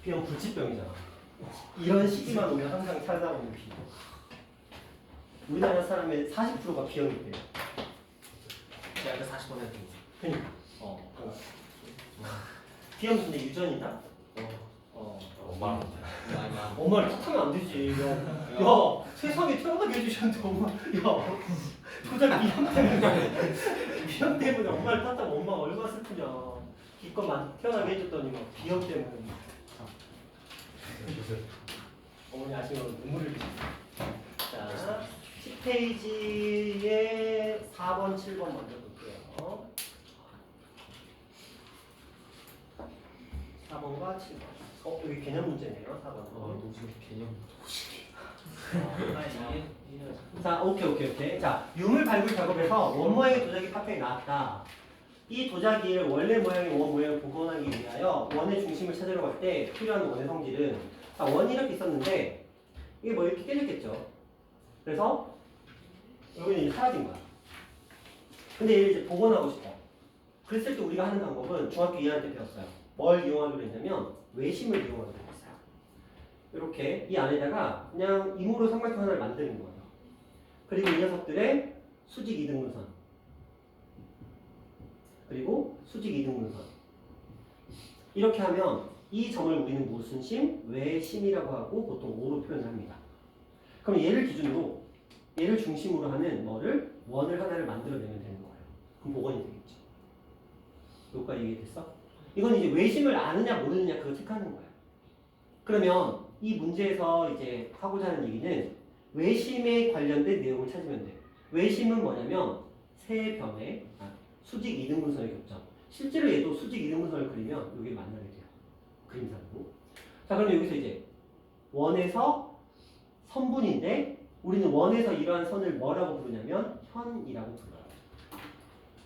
B형 불치병이잖아. 이런 시기만 오면 항상 찾아오는 B. 우리나라 사람의 40%가 B형이래요. 제가 아까 40번 했던 거. 그러니까. B형 근데 유전이다? 엄마랑 엄마를 탓하면 안 되지. 야, 세상에 태어나게 해주셨는데 엄마, 야, 도저히 미형 때문에 엄마를 탓하면 엄마가 얼마나 슬프냐. 기껏 태어나게 해줬더니 막 비형 때문에. 어머니 아시면 눈물을 흘리시죠. 자, 10페이지에 4번, 7번 먼저 볼게요. 4번과 7번. 여기 개념 문제네요. 4번. 지금 개념. 자, 오케이. 자, 유물 발굴 작업에서 원 모양의 도자기 파편이 나왔다. 이 도자기를 원래 모양의 원 모양을 복원하기 위하여 원의 중심을 찾으러 갈 때 필요한 원의 성질은, 자, 원이 이렇게 있었는데 이게 뭐 이렇게 깨졌겠죠. 그래서 여기는 이제 사라진 거야. 근데 얘를 이제 복원하고 싶어. 그랬을 때 우리가 하는 방법은 중학교 2학년 때 배웠어요. 뭘 이용하기로 했냐면 외심을 이용하기로 했어요. 이렇게 이 안에다가 그냥 임으로 삼각형 하나를 만드는 거예요. 그리고 이 녀석들의 수직 이등분선, 그리고 수직 이등분선, 이렇게 하면 이 점을 우리는 무슨 심? 외심이라고 하고 보통 O로 표현을 합니다. 그럼 얘를 기준으로, 얘를 중심으로 하는 뭐를? 원을 하나를 만들어내면 되는 거예요. 그럼 복원이 되겠죠. 여기까지 이해됐어? 이건 이제 외심을 아느냐 모르느냐 그거 체크하는 거예요. 그러면 이 문제에서 이제 하고자 하는 얘기는 외심에 관련된 내용을 찾으면 돼. 외심은 뭐냐면 세 변의 수직 이등분선의 교점. 실제로 얘도 수직 이등분선을 그리면 여기 만나게 돼요. 그림상으로. 자, 그럼 여기서 이제 원에서 선분인데 우리는 원에서 이러한 선을 뭐라고 부르냐면 현이라고 불러요.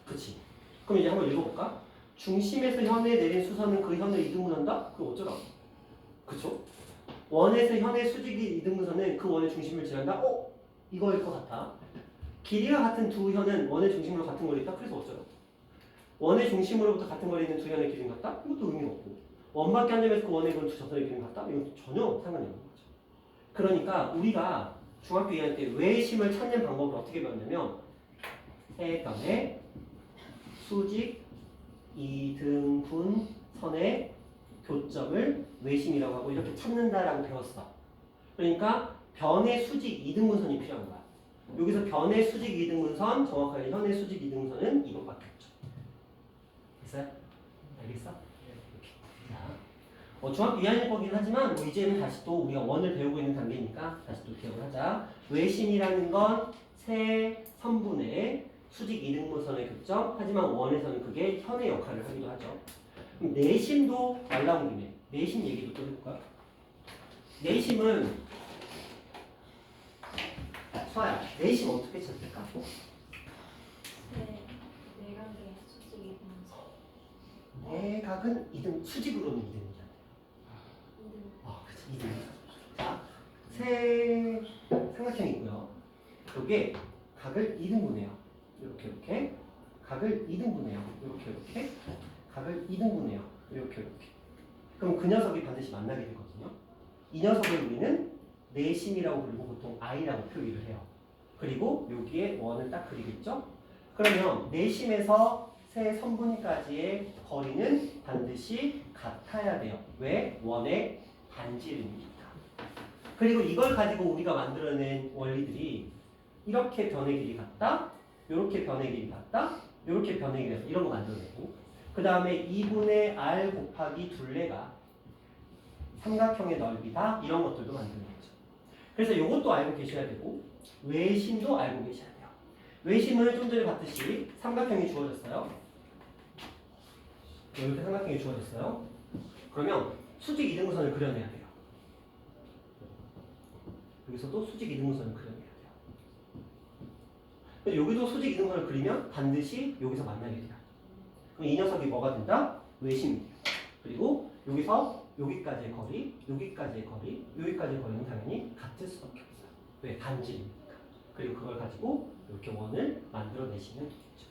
그치? 그럼 이제 한번 읽어볼까? 중심에서 현에 내린 수선은 그 현을 이등분한다? 그럼 어쩌라고? 그쵸? 원에서 현의 수직이 이등분선은 그 원의 중심을 지난다? 이거일 것 같아. 길이가 같은 두 현은 원의 중심으로 같은 거리다? 그래서 어쩌라고? 원의 중심으로부터 같은 거리에 있는 두 현의 길이는 같다? 이것도 의미가 없고. 원밖에 안 되면서 그 원의 두 점선의 길이는 같다? 이건 전혀 상관이 없는 거죠. 그러니까 우리가 중학교 2학년 때 외심을 찾는 방법을 어떻게 배웠냐면 세 변의 수직 이등분선의 교점을 외심이라고 하고 이렇게 찾는다라고 배웠어. 그러니까 변의 수직 이등분선이 필요한 거야. 여기서 변의 수직 이등분선, 정확하게 현의 수직 이등분선은 이것밖에 없죠. 됐어요? 알겠어? 이렇게. 자, 중학교 2학년 거긴 하지만 이제는 다시 또 우리가 원을 배우고 있는 단계니까 다시 또 기억을 하자. 외심이라는 건 세 선분의 수직 이등분선의 교점, 하지만 원에서는 그게 현의 역할을 하기도 하죠. 그럼 내심도 말 나온 김에 내심 얘기도 또 해볼까요? 내심은 서야, 내심 어떻게 찾을까? 내각의 수직이 분수. 내각은 수직으로는 이등이잖아요. 그치, 이등. 자, 세 삼각형이 있고요. 여기에 각을 2등분해요. 이렇게 각을 2등분해요. 이렇게 각을 2등분해요. 이렇게. 그럼 그 녀석이 반드시 만나게 되거든요. 이 녀석을 우리는 내심이라고 부르고 보통 I라고 표기를 해요. 그리고 여기에 원을 딱 그리겠죠? 그러면 내심에서 세 선분까지의 거리는 반드시 같아야 돼요. 왜? 원의 반지름이니까. 그리고 이걸 가지고 우리가 만들어낸 원리들이 이렇게 변의 길이 같다, 이렇게 변의 길이 같다, 이렇게 변의 길이 같다, 이런 거 만들어내고, 그 다음에 2분의 R 곱하기 둘레가 삼각형의 넓이다, 이런 것들도 만들어내죠. 그래서 이것도 알고 계셔야 되고 외심도 알고 계셔야 돼요. 외심은 좀 전에 봤듯이 삼각형이 주어졌어요. 이렇게 삼각형이 주어졌어요. 그러면 수직 이등분선을 그려내야 돼요. 여기서도 수직 이등분선을 그려내야 돼요. 여기도 수직 이등분선을 그리면 반드시 여기서 만나게 돼요. 그럼 이 녀석이 뭐가 된다? 외심이 돼요. 그리고 여기서 여기까지의 거리, 여기까지의 거리, 여기까지의 거리는 당연히 같을 수밖에 없어요. 왜? 반지름이니까. 그리고 그걸 가지고 이렇게 원을 만들어내시면 되겠죠.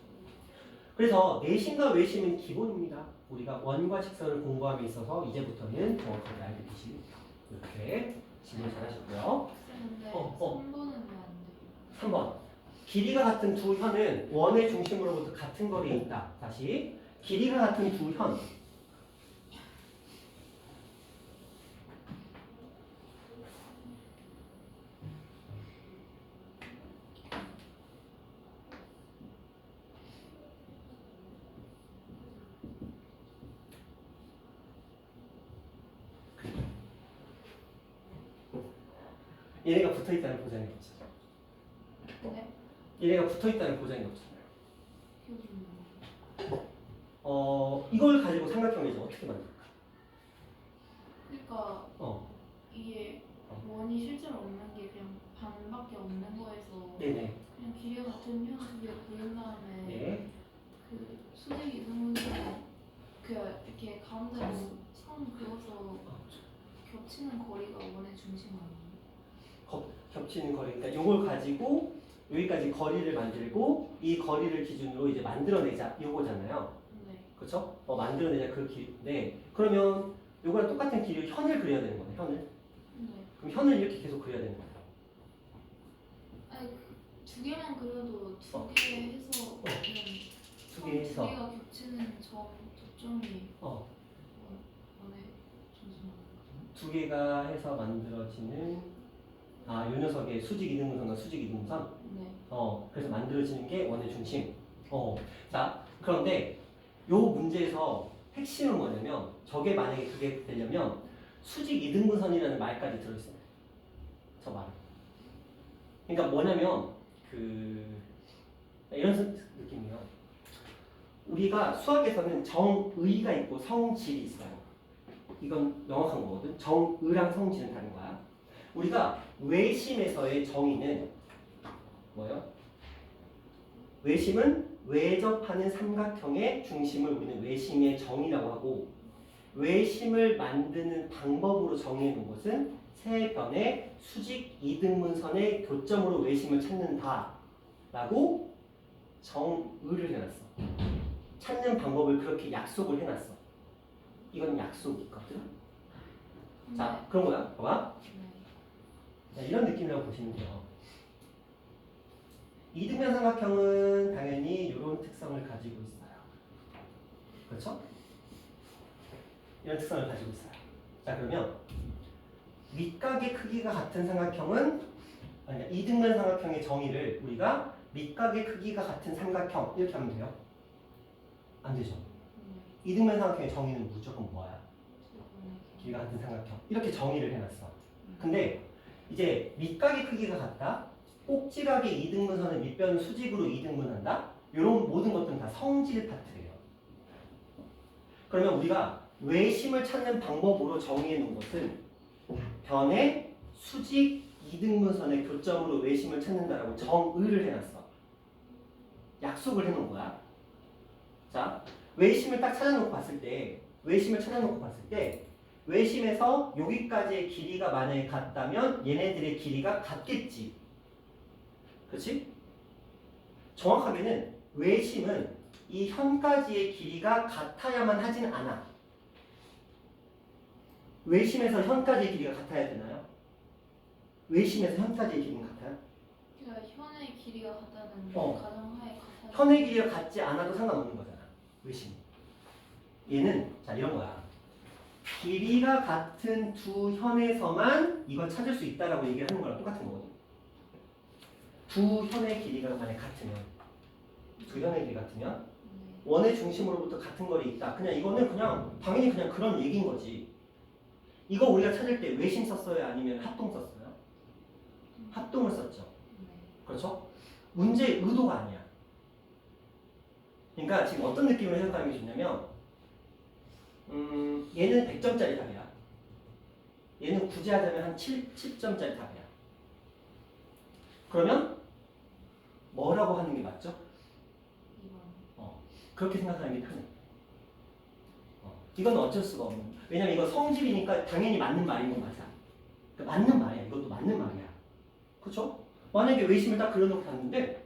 그래서 내심과 외심은 기본입니다. 우리가 원과 직선을 공부함에 있어서 이제부터는 정확하게 알게 되십니다. 이렇게 질문 잘하셨고요. 근데 어. 3번은 왜 안 돼요? 3번. 길이가 같은 두 현은 원의 중심으로부터 같은 거리에 있다. 다시. 길이가 같은 두 현. 얘네가 붙어 있다는 보장이 없죠. 네? 얘네가 붙어 있다는 보장이 없잖아요. 기억이 안 나요. 이걸 가지고 삼각형을 이제 어떻게 만들까? 그러니까 이게 원이 실제로 없는 게 그냥 반밖에 없는 거에서 네네. 그냥 길이가 같은 현 두 개를 그린 다음에 네. 그 수직 이등분선 그 이렇게 가운데로 선 그어서 겹치는 거리가 원의 중심 아니에요? 겹치는 거리. 그러니까 이걸 가지고 여기까지 거리를 만들고 이 거리를 기준으로 이제 만들어내자 요거잖아요. 네. 그렇죠? 만들어내자 그 길인데 그러면 요거랑 똑같은 길이 현을 그려야 되는 거네. 현을. 네. 그럼 현을 이렇게 계속 그려야 되는 거예요. 아니 두 개만 그려도 두 개 해서 그냥 두 개 해서. 두 개가 겹치는 접점이 원의 중심 아니에요? 두 개가 해서 만들어지는 요 녀석의 수직 이등분선과 수직 이등분선. 네. 그래서 만들어지는 게 원의 중심. 자, 그런데 요 문제에서 핵심은 뭐냐면 저게 만약에 그게 되려면 수직 이등분선이라는 말까지 들어있어요. 저 말. 그러니까 뭐냐면 이런 느낌이에요. 우리가 수학에서는 정의가 있고 성질이 있어요. 이건 명확한 거거든. 정의랑 성질은 다른 거야. 우리가 외심에서의 정의는 뭐예요? 외심은 외접하는 삼각형의 중심을 우리는 외심의 정의라고 하고 외심을 만드는 방법으로 정의해 놓은 것은 세 변의 수직 이등분선의 교점으로 외심을 찾는다 라고 정의를 해놨어. 찾는 방법을 그렇게 약속을 해놨어. 이건 약속이거든. 자, 그런 거야. 봐봐. 자, 이런 느낌이라고 보시면 돼요. 이등변 삼각형은 당연히 이런 특성을 가지고 있어요. 그렇죠? 이런 특성을 가지고 있어요. 자, 그러면 밑각의 크기가 같은 삼각형은 이등변 삼각형의 정의를 우리가 밑각의 크기가 같은 삼각형 이렇게 하면 돼요? 안 되죠? 이등변 삼각형의 정의는 무조건 뭐야? 길이가 같은 삼각형 이렇게 정의를 해놨어. 근데 이제 밑각의 크기가 같다. 꼭지각의 이등분선의 밑변 수직으로 이등분한다. 이런 모든 것들은 다 성질 파트예요. 그러면 우리가 외심을 찾는 방법으로 정의해 놓은 것은 변의 수직 이등분선의 교점으로 외심을 찾는다라고 정의를 해놨어. 약속을 해놓은 거야. 자, 외심을 딱 찾아놓고 봤을 때, 외심에서 여기까지의 길이가 만약에 같다면 얘네들의 길이가 같겠지. 그렇지? 정확하게는 외심은 이 현까지의 길이가 같아야만 하진 않아. 외심에서 현까지의 길이가 같아야 되나요? 외심에서 현까지의 길이는 같아요? 그러니까 현의 길이가 같다는 가정하에 같아요. 현의 길이가 같지 않아도 상관없는 거잖아. 외심. 얘는 자 이런 거야. 길이가 같은 두 현에서만 이걸 찾을 수 있다라고 얘기를 하는 거랑 똑같은 거거든. 두 현의 길이가 만약 같으면 원의 중심으로부터 같은 거리에 있다. 그냥 이거는 그냥 당연히 그냥 그런 얘기인 거지. 이거 우리가 찾을 때 외심 썼어요? 아니면 합동 썼어요? 합동을 썼죠. 그렇죠? 문제의 의도가 아니야. 그러니까 지금 어떤 느낌으로 해석하는 게 좋냐면 얘는 100점짜리 답이야. 얘는 굳이 하자면 한 7점짜리 답이야. 그러면 뭐라고 하는 게 맞죠? 그렇게 생각하는 게 편해. 이건 어쩔 수가 없는. 왜냐면 이거 성질이니까 당연히 맞는 말인 건 맞아. 그러니까 맞는 말이야. 이것도 맞는 말이야. 그렇죠? 만약에 외심을 딱 그려놓고 봤는데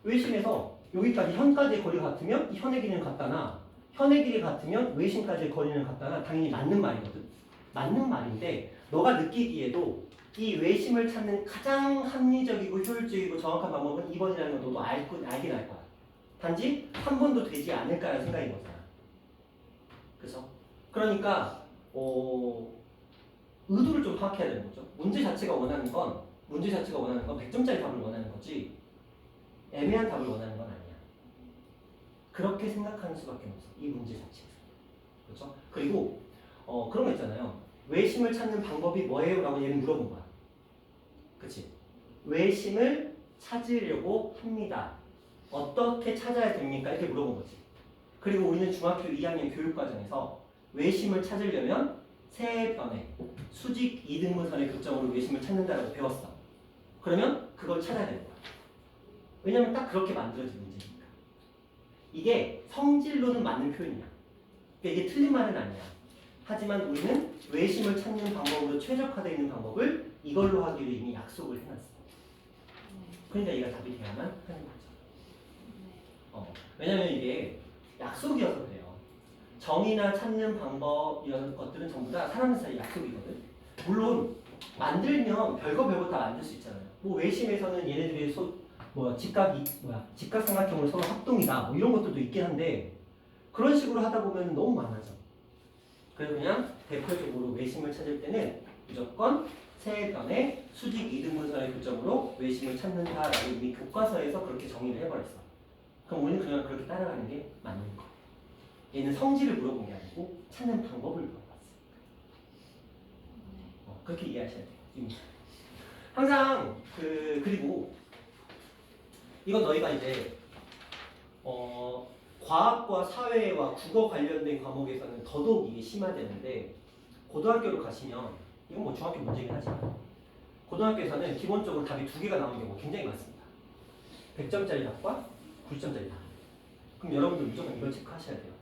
외심에서 여기까지 현까지의 거리가 같으면 이 현의 길이는 같다나 현의 길이 같으면 외심까지의 거리는 같다나 당연히 맞는 말이거든. 맞는 말인데 너가 느끼기에도 이 외심을 찾는 가장 합리적이고 효율적이고 정확한 방법은 2번이라는 걸 너도 알긴 알 거야. 단지 한 번도 되지 않을까라는 생각인 거잖아. 그래서 그러니까 의도를 좀 파악해야 되는 거죠. 문제 자체가 원하는 건 100점짜리 답을 원하는 거지 애매한 답을 원하는 건 아니야. 그렇게 생각하는 수밖에 없어. 이 문제 자체에서. 그렇죠? 그리고 그런 거 있잖아요. 외심을 찾는 방법이 뭐예요? 라고 얘는 물어본 거야. 그치? 외심을 찾으려고 합니다. 어떻게 찾아야 됩니까? 이렇게 물어본 거지. 그리고 우리는 중학교 2학년 교육과정에서 외심을 찾으려면 세 변의 수직 이등분선의 교점으로 외심을 찾는다라고 배웠어. 그러면 그걸 찾아야 되는 거야. 왜냐면 딱 그렇게 만들어진 문제니까. 이게 성질로는 맞는 표현이야. 그러니까 이게 틀린 말은 아니야. 하지만 우리는 외심을 찾는 방법으로 최적화되어 있는 방법을 이걸로 하기로 이미 약속을 해놨어. 그러니까 얘가 답이 돼야만 하는 거죠. 왜냐면 이게 약속이어서 그래요. 정의나 찾는 방법 이런 것들은 전부 다 사람 사이 약속이거든. 물론 만들면 별거 다 만들 수 있잖아요. 뭐 외심에서는 얘네들이 직각삼각형으로 서로 합동이다. 뭐 이런 것들도 있긴 한데 그런 식으로 하다 보면 너무 많아져. 그래서 그냥 대표적으로 외심을 찾을 때는 무조건 세 변의 수직 이등분선의 교점으로 외심을 찾는다라고 이미 교과서에서 그렇게 정의를 해버렸어. 그럼 우리는 그냥 그렇게 따라가는 게 맞는 거야. 얘는 성질을 물어본 게 아니고 찾는 방법을 물어봤어. 그렇게 이해하셔야 돼요. 항상 그리고 이건 너희가 이제 과학과 사회와 국어 관련된 과목에서는 더더욱 이게 심화되는데 고등학교로 가시면 이건 뭐 중학교 문제긴 하지만 고등학교에서는 기본적으로 답이 두 개가 나오는 경우가 굉장히 많습니다. 100점짜리 답과 90점짜리 답. 그럼 여러분들 무조건 이걸 체크하셔야 돼요.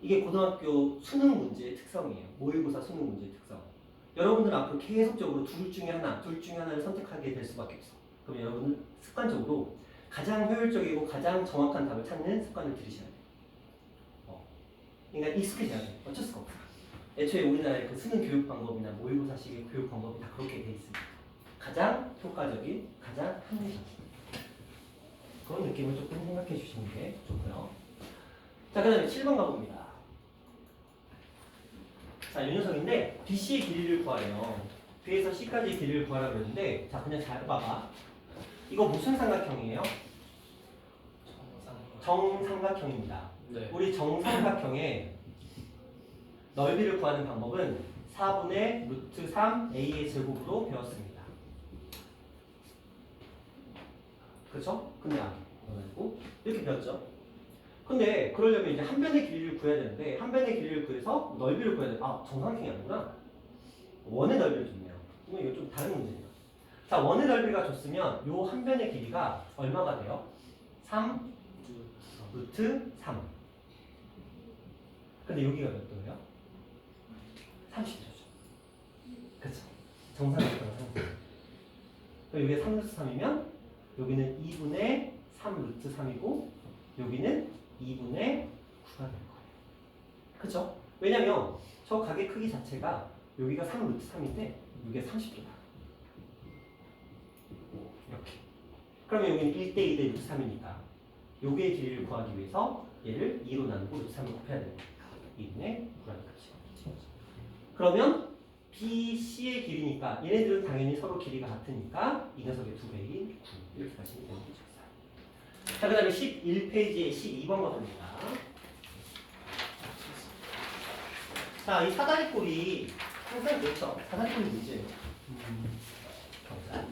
이게 고등학교 수능 문제의 특성이에요. 모의고사 수능 문제의 특성. 여러분들은 앞으로 계속적으로 둘 중에 하나를 선택하게 될 수밖에 없어. 그럼 여러분은 습관적으로 가장 효율적이고 가장 정확한 답을 찾는 습관을 들이셔야 돼요. 그러니까 익숙해져야 돼요. 어쩔 수가 없어. 애초에 우리나라의 그 수능 교육 방법이나 모의고사식의 교육 방법이 다 그렇게 돼 있습니다. 가장 효과적인, 가장 합리적인 그런 느낌을 조금 생각해 주시는 게 좋고요. 자, 그 다음에 7번 가봅니다. 자, 이 녀석인데 BC의 길이를 구하래요. B에서 C까지의 길이를 구하라고 그랬는데 자, 그냥 잘 봐봐. 이거 무슨 삼각형이에요? 정삼각형입니다. 네. 우리 정삼각형의 넓이를 구하는 방법은 4분의 루트 3 a의 제곱으로 배웠습니다. 그렇죠? 근데 이렇게 배웠죠? 근데 그러려면 이제 한 변의 길이를 구해야 되는데 한 변의 길이를 구해서 넓이를 구해야 돼. 정삼각형이 아니구나. 원의 넓이를 줬네요. 그럼 이거 좀 다른 문제네요. 자, 원의 넓이가 줬으면 요 한 변의 길이가 얼마가 돼요? 3 루트 3. 근데 여기가 몇 도예요? 30도죠. 그쵸? 정삼각형은 30도. 그럼 여기가 3 루트 3이면 여기는 2분의 3 루트 3이고 여기는 2분의 9가 될 거예요. 그쵸? 왜냐면 저 가게 크기 자체가 여기가 3 루트 3인데 이게 30도다. 이렇게. 그러면 여기는 1대2 대 루트 3이니까 요게 길이를 구하기 위해서 얘를 2로 나누고 루트 3을 곱해야 됩니다. 2분의 9라는 값이. 그러면 BC의 길이니까 얘네들은 당연히 서로 길이가 같으니까 이 녀석의 2배인 9 이렇게 가시면 되는 거죠. 자, 그 다음에 11페이지에 12번 가봅니다. 자, 이 사다리꼴이 항상 그렇죠. 사다리꼴이 문제예요. 경사.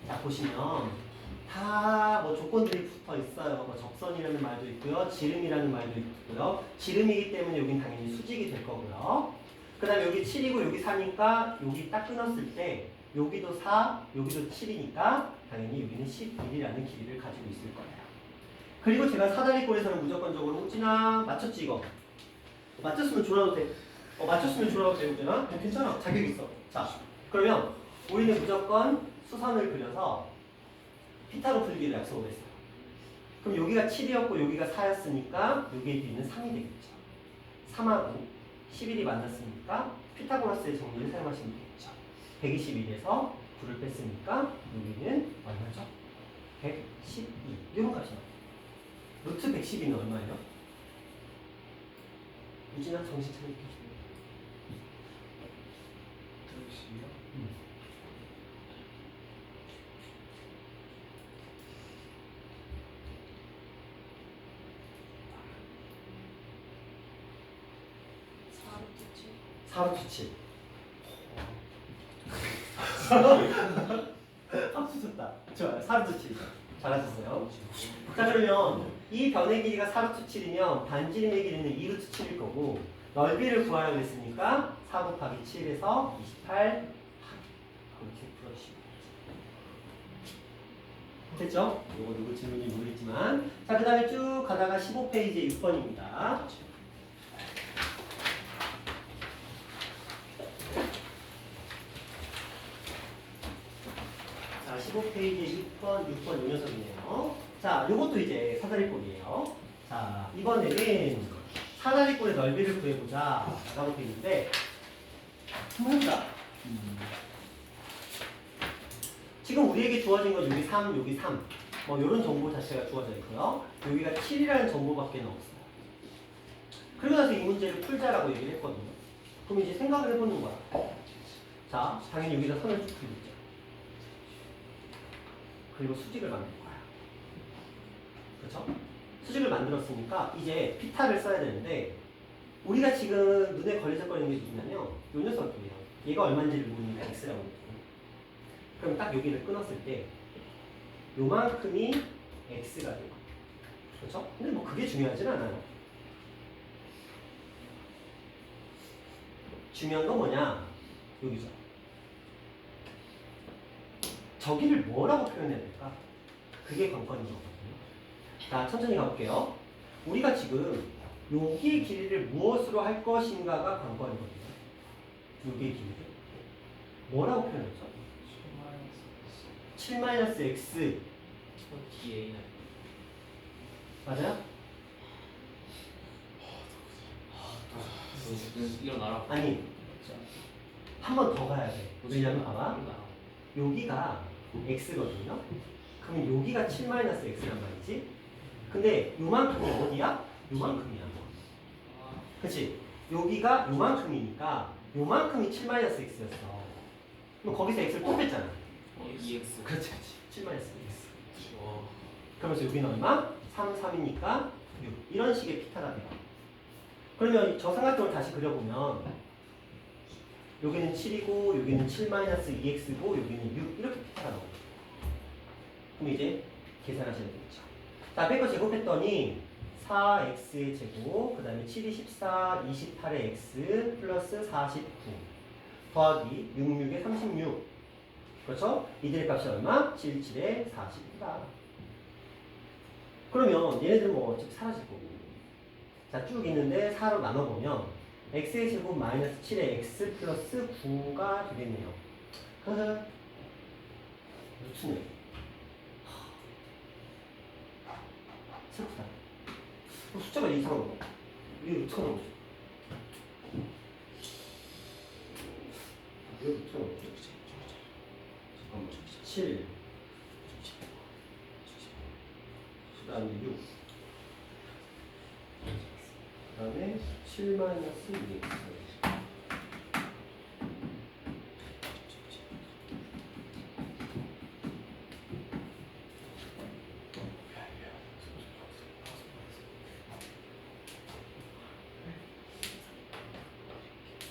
자, 보시면 다 뭐 조건들이 붙어 있어요. 뭐 접선이라는 말도 있고요. 지름이라는 말도 있고요. 지름이기 때문에 여긴 당연히 수직이 될 거고요. 그 다음에 여기 7이고 여기 4니까 여기 딱 끊었을 때 여기도 4, 여기도 7이니까 당연히 여기는 11이라는 길이를 가지고 있을 거예요. 그리고 제가 사다리꼴에서는 무조건적으로 우진아 맞췄지 이거? 맞췄으면 졸아도 돼. 맞췄으면 졸아도 돼 우진아? 괜찮아. 자격 있어. 자, 그러면 우리는 무조건 수선을 그려서 피타로 풀기를 약속을 했어요. 그럼 여기가 7이었고 여기가 4였으니까 여기에 뒤는 3이 되겠죠. 3하고 11이 만났으니까 피타고라스의 정리를 사용하시면 되겠죠. 121에서 9를 뺐으니까 여기는 얼마죠? 112. 이런 값이 나와요. 루트 112는 얼마예요? 유진아 정신 차릴게. 들으시면 4루트 7. 박수 쳤다. 좋아요. 4루트 7. 잘하셨어요. 자 그러면 이 변의 길이가 4루트 7이면 반지름의 길이는 2루트 7일 거고 넓이를 구하라고 했으니까 4 곱하기 7에서 28 그렇게 풀어주시면 됐죠? 이거 누구 질문인지 모르겠지만 자 그 다음에 쭉 가다가 15페이지 6번입니다. 자 15페이지 6번 요 녀석이네요. 자 요것도 이제 사다리꼴이에요. 자 이번에는 사다리꼴의 넓이를 구해보자 라고 되어 있는데 한번 해보자. 지금 우리에게 주어진 건 여기 3, 여기 3. 뭐 이런 정보 자체가 주어져 있고요. 여기가 7이라는 정보밖에 없어요. 그리고 나서 이 문제를 풀자라고 얘기를 했거든요. 그럼 이제 생각을 해보는 거야. 자, 당연히 여기다 선을 쭉 그리죠. 그리고 수직을 만들 거야. 그렇죠? 수직을 만들었으니까 이제 피타를 써야 되는데 우리가 지금 눈에 걸리적거리는 게 누구냐면 요 녀석이에요. 얘가 얼마인지를 모르니까 x라고 했거든요. 그럼 딱 여기를 끊었을 때 요만큼이 x가 돼요. 그렇죠? 근데 뭐 그게 중요하진 않아요. 중요한 건 뭐냐? 여기죠. 저기를 뭐라고 표현해야 될까? 그게 관건인 거거든요. 자, 천천히 가볼게요. 우리가 지금 여기의 길이를 무엇으로 할 것인가가 관건이거든요. 여기의 길이를 뭐라고 표현했죠? 7-x DA는 맞아요? 일어나라. 아니 한 번 더 가야 돼. 왜냐면 봐봐 여기가 x거든요. 그럼 여기가 7-x란 말이지. 근데 요만큼이 어디야? 요만큼이야. 그치? 여기가 요만큼이니까 요만큼이 7-x였어. 그럼 거기서 x를 또 뺐잖아. EX. 그렇지, 그렇지. 7-x. 와. 그러면서 여기는 얼마? 3, 3이니까 6. 이런 식의 피타가 돼요. 그러면 저 삼각형을 다시 그려보면 여기는 7이고 여기는 7-2x고 여기는 6 이렇게 피타가 나오죠. 그럼 이제 계산하셔야 되겠죠. 자, 빼고 제곱했더니 4x의 제곱, 그 다음에 7이 14, 28의 x 플러스 49 더하기 6, 6에 36. 그렇죠? 이들의 값이 얼마? 7, 7에 40이다. 그러면 얘네들은 뭐 어차피 사라질 거고. 자, 쭉 있는데 4로 나눠보면 x의 제곱 마이너스 7의 x 플러스 9가 되겠네요. 흐흐. 루트네. 슬프다. 숫자가 이상한 거. 왜 루트가 나오지? 왜 루트가 나오지? 7. 그 다음에 6. 그 다음에 7-2x.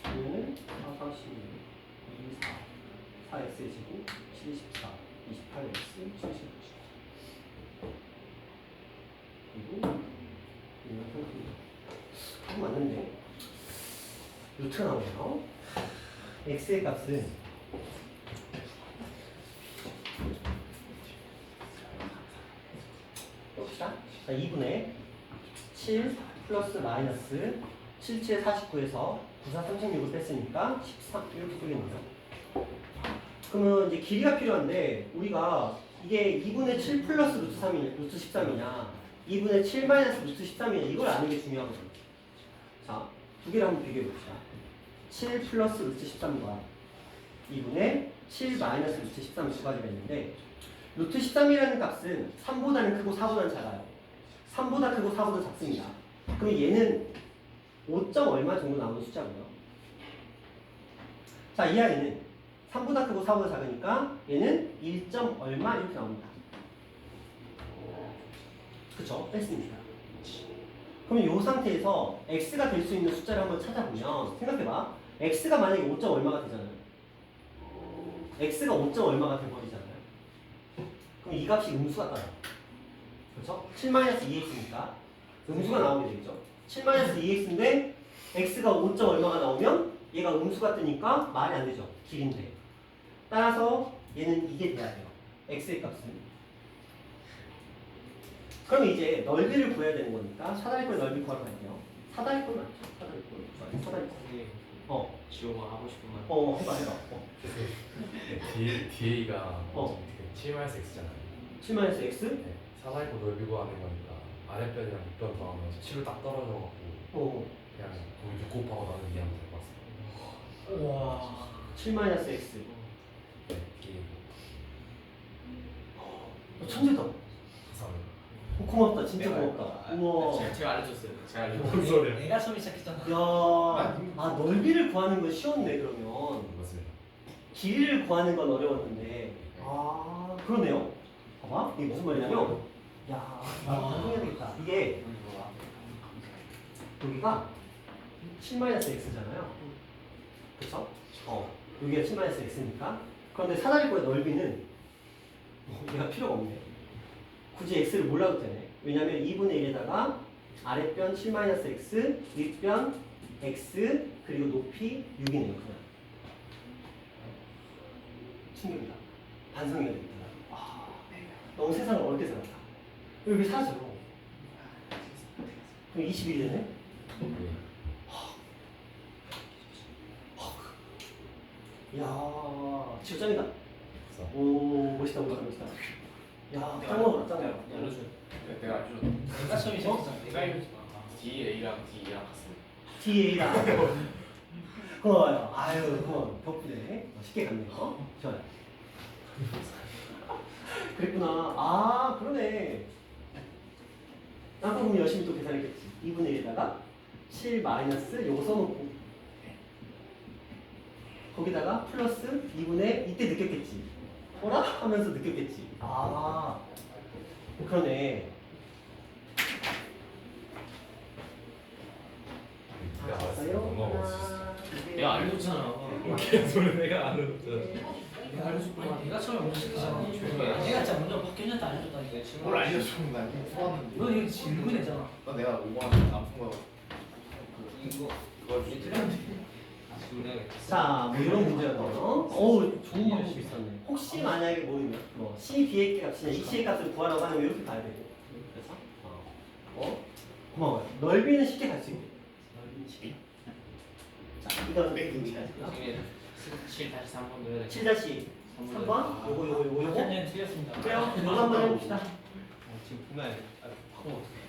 그러면은 4, 4, 16, 2, 4. 4x의 제곱, 7, 14, 28x, 70. 그리고 이런 상태입니다. 맞는데 루트가 나오네요. x의 값은 봅시다. 자, 2분의 7 플러스 마이너스 7, 7에 49에서 9, 4, 36을 뺐으니까 13 이렇게 되겠네요. 그러면 이제 길이가 필요한데 우리가 이게 2분의 7 플러스 루트 3이냐, 루트 13이냐 2분의 7 마이너스 루트 13이냐 이걸 아는 게 중요하거든요. 자, 두 개를 한번 비교해 봅시다. 7 플러스 루트 13과 2분의 7 마이너스 루트 13 두 가지가 있는데 루트 13이라는 값은 3보다는 크고 4보다는 작아요. 3보다 크고 4보다 작습니다. 그럼 얘는 5점 얼마 정도 나오는 숫자고요. 자, 이 아이는 3보다 크고 4보다 작으니까 얘는 1점 얼마 이렇게 나옵니다. 그쵸? 뺐습니다. 그럼 이 상태에서 x가 될 수 있는 숫자를 한번 찾아보면 생각해봐. x가 만약에 5점 얼마가 되잖아요. x가 5점 얼마가 돼버리잖아요. 그럼 이 값이 음수가 따라. 그렇죠? 7-2x니까 음수가 나오게 되겠죠. 7-2x인데 x가 5점 얼마가 나오면 얘가 음수가 뜨니까 말이 안 되죠. 길인데. 따라서 얘는 이게 돼야 돼요. x의 값은. 그럼 이제 넓이를 구해야 되는 거니까 사다리꼴 넓이 구하러 갈게요. 사다리꼴 맞죠? 사다리꼴. 좋아요. 사다리꼴. 지호가 하고 싶은 말. 해봐. DA가 어. 7-x잖아요. 7-x? 네. 사다리꼴 넓이 구하는 거니까 아랫변이랑 윗변 더하면 7로 딱 떨어져갖고 그냥 거기 6 곱하고 나는 이해하면 될 것 같습니다. 우와. 7-x. 네, 이게 천재다. 감사합니다. 고맙다. 진짜 고맙다. 우와. 제가 알려줬어요. 제가 뭔 알려줬어요. 소리야? 내가 처음 시작했잖아. 야, 넓이를 구하는 건 쉬웠네 그러면. 맞습니다. 길이를 구하는 건 어려웠는데. 그러네요. 봐봐, 이게 무슨 말이냐면, 해야 되겠다. 이게 여기가 7-x잖아요. 그쵸? 여기가 7-x니까. 그런데 사다리꼴의 넓이는 얘가 필요가 없네. 굳이 x를 몰라도 되네. 왜냐면 2분의 1에다가 아랫변 7-x, 윗변 x, 그리고 높이 6이네요. 그냥. 충격이다. 반성해야 되겠다. 너무 세상을 어렵게 살았다. 여기 사라져. 그럼 21이 되네? 네. 이야, 지효짱이다. 그래서 오, 멋있다. 야, 짱어. 알려줘요. 내가 알려줘. 내가 처음 시작했잖아. 내가 DA랑 D랑 같습니다. TA다. 고마워요. 아유, 고마워. 덕분에 쉽게 갔네요. 좋아요. 그랬구나. 그러네. 아까 보면 열심히 또 계산했겠지. 2분의 1에다가 7 마이너스 요거 써놓고 거기다가 플러스 2분의 이때 느꼈겠지. 어라? 하면서 느꼈겠지. 그러네. 내가 알았어요. 넘어가고 있었어. 내가 알려줬잖아. 소리 내가 알았잖아. 내가 알려줬구나. 내가 처음에 못 시켰잖아. 내가 진짜 먼저 박현이한테 알려줬다니까. 뭘 알려주면 난 이거 써왔는데. 너 이거 질문 했잖아. 나 내가 5만 안 푼거 그거 이게 틀렸는데. 자, 뭐 이런 문제였네요. 좋은 방법이 있었네. 혹시 만약에 모르면 뭐 C, B의 값이나 E, C의 값을 구하라고 하면 이렇게 가야 되고. 그래서 고마워요. 넓이는 쉽게 갈 수 있고. 넓이는 12. 자, 이거는 여기까지고요. 7-3번 넣어야 돼. 7-3번. 요거. 박현이는 틀렸습니다. 그래요. 이거 한번 해봅시다. 지금 보면 바꾸면 어떡해.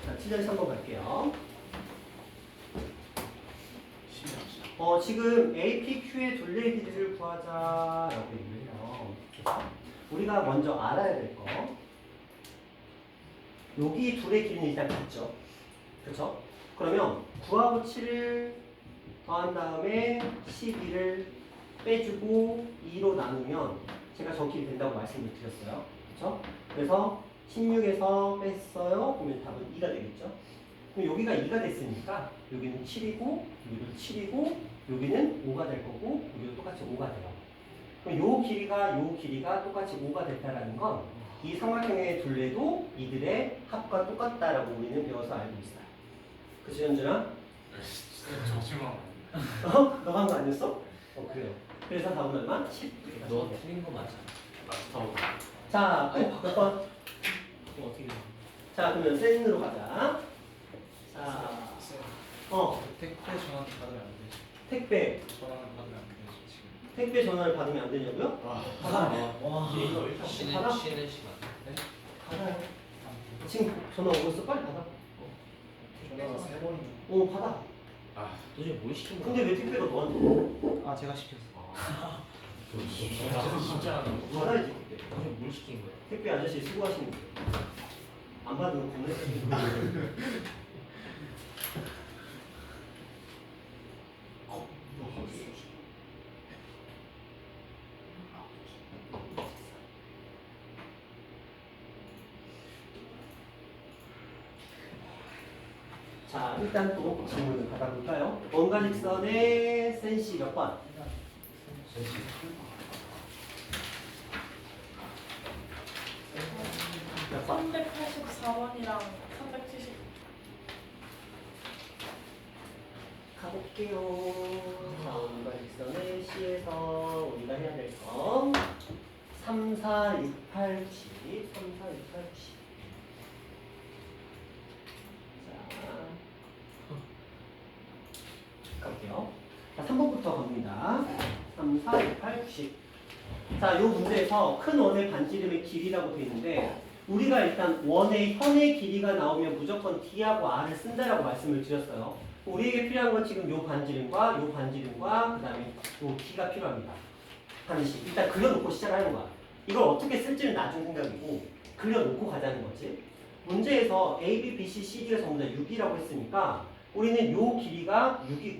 자, 7-3번 갈게요. 지금 APQ의 둘레 길이를 구하자라고 얘기를 해요. 그래서 우리가 먼저 알아야 될 거. 여기 둘의 길이는 일단 같죠. 그렇죠? 그러면 9하고 7을 더한 다음에 12를 빼주고 2로 나누면 제가 저 길이 된다고 말씀을 드렸어요. 그렇죠? 그래서 16에서 뺐어요. 그러면 답은 2가 되겠죠. 그럼 여기가 2가 됐으니까 여기는 7이고 여기도 7이고 여기는 5가 될 거고 여기도 똑같이 5가 돼요. 그럼 요 길이가 똑같이 5가 됐다라는 건 이 삼각형의 둘레도 이들의 합과 똑같다라고 우리는 배워서 알고 있어요. 그치, 현준아? 저질만 너가 한 거 아니었어? 그래요. 그래서 답은 얼마? 10. 너 틀린 거 맞아. 자, 몇 번? 그럼 어떻게 돼? 자, 그러면 센으로 가자. 자, 택배 전화 받으면 안 되지. 택배 전화 받으면 안 되지 지금. 택배 전화를 받으면 안 되냐고요? 와. 쉬는 받아? 쉬는 시간. 받아요. 지금 전화 오고 있어. 빨리 받아. 전화가 3번이나. 받아. 도대체 뭘 시킨 거야? 근데 왜 택배가 너한테? 아 제가 시켰어. 진짜 받아야지. 그때. 도대체 뭘 시킨 거야? 택배 아저씨 수고하시는 거예요. 안 받으면 겁내. 자, 일단 또 질문을 받아볼까요? 원가직선의 센시 몇 번? 몇 번? 384번이랑 370. 가볼게요. 자, 원가직선의 C에서 우리가 해야 될 거 3, 4, 6, 8, 9, 10 3, 4, 6, 8, 9, 10 자, 가볼게요. 자, 3번부터 갑니다. 3, 4, 6, 8, 9, 10 자, 이 문제에서 큰 원의 반지름의 길이라고 되어 있는데 우리가 일단 원의 현의 길이가 나오면 무조건 D하고 R을 쓴다라고 말씀을 드렸어요. 우리에게 필요한 건 지금 요 반지름과 요 반지름과 그 다음에 요 D가 필요합니다. 반드시 일단 그려놓고 시작하는 거야. 이걸 어떻게 쓸지는 나중 생각이고 그려놓고 가자는 거지. 문제에서 A, B, B, C, C, D가 전부 다 6이라고 했으니까 우리는 요 길이가 6이고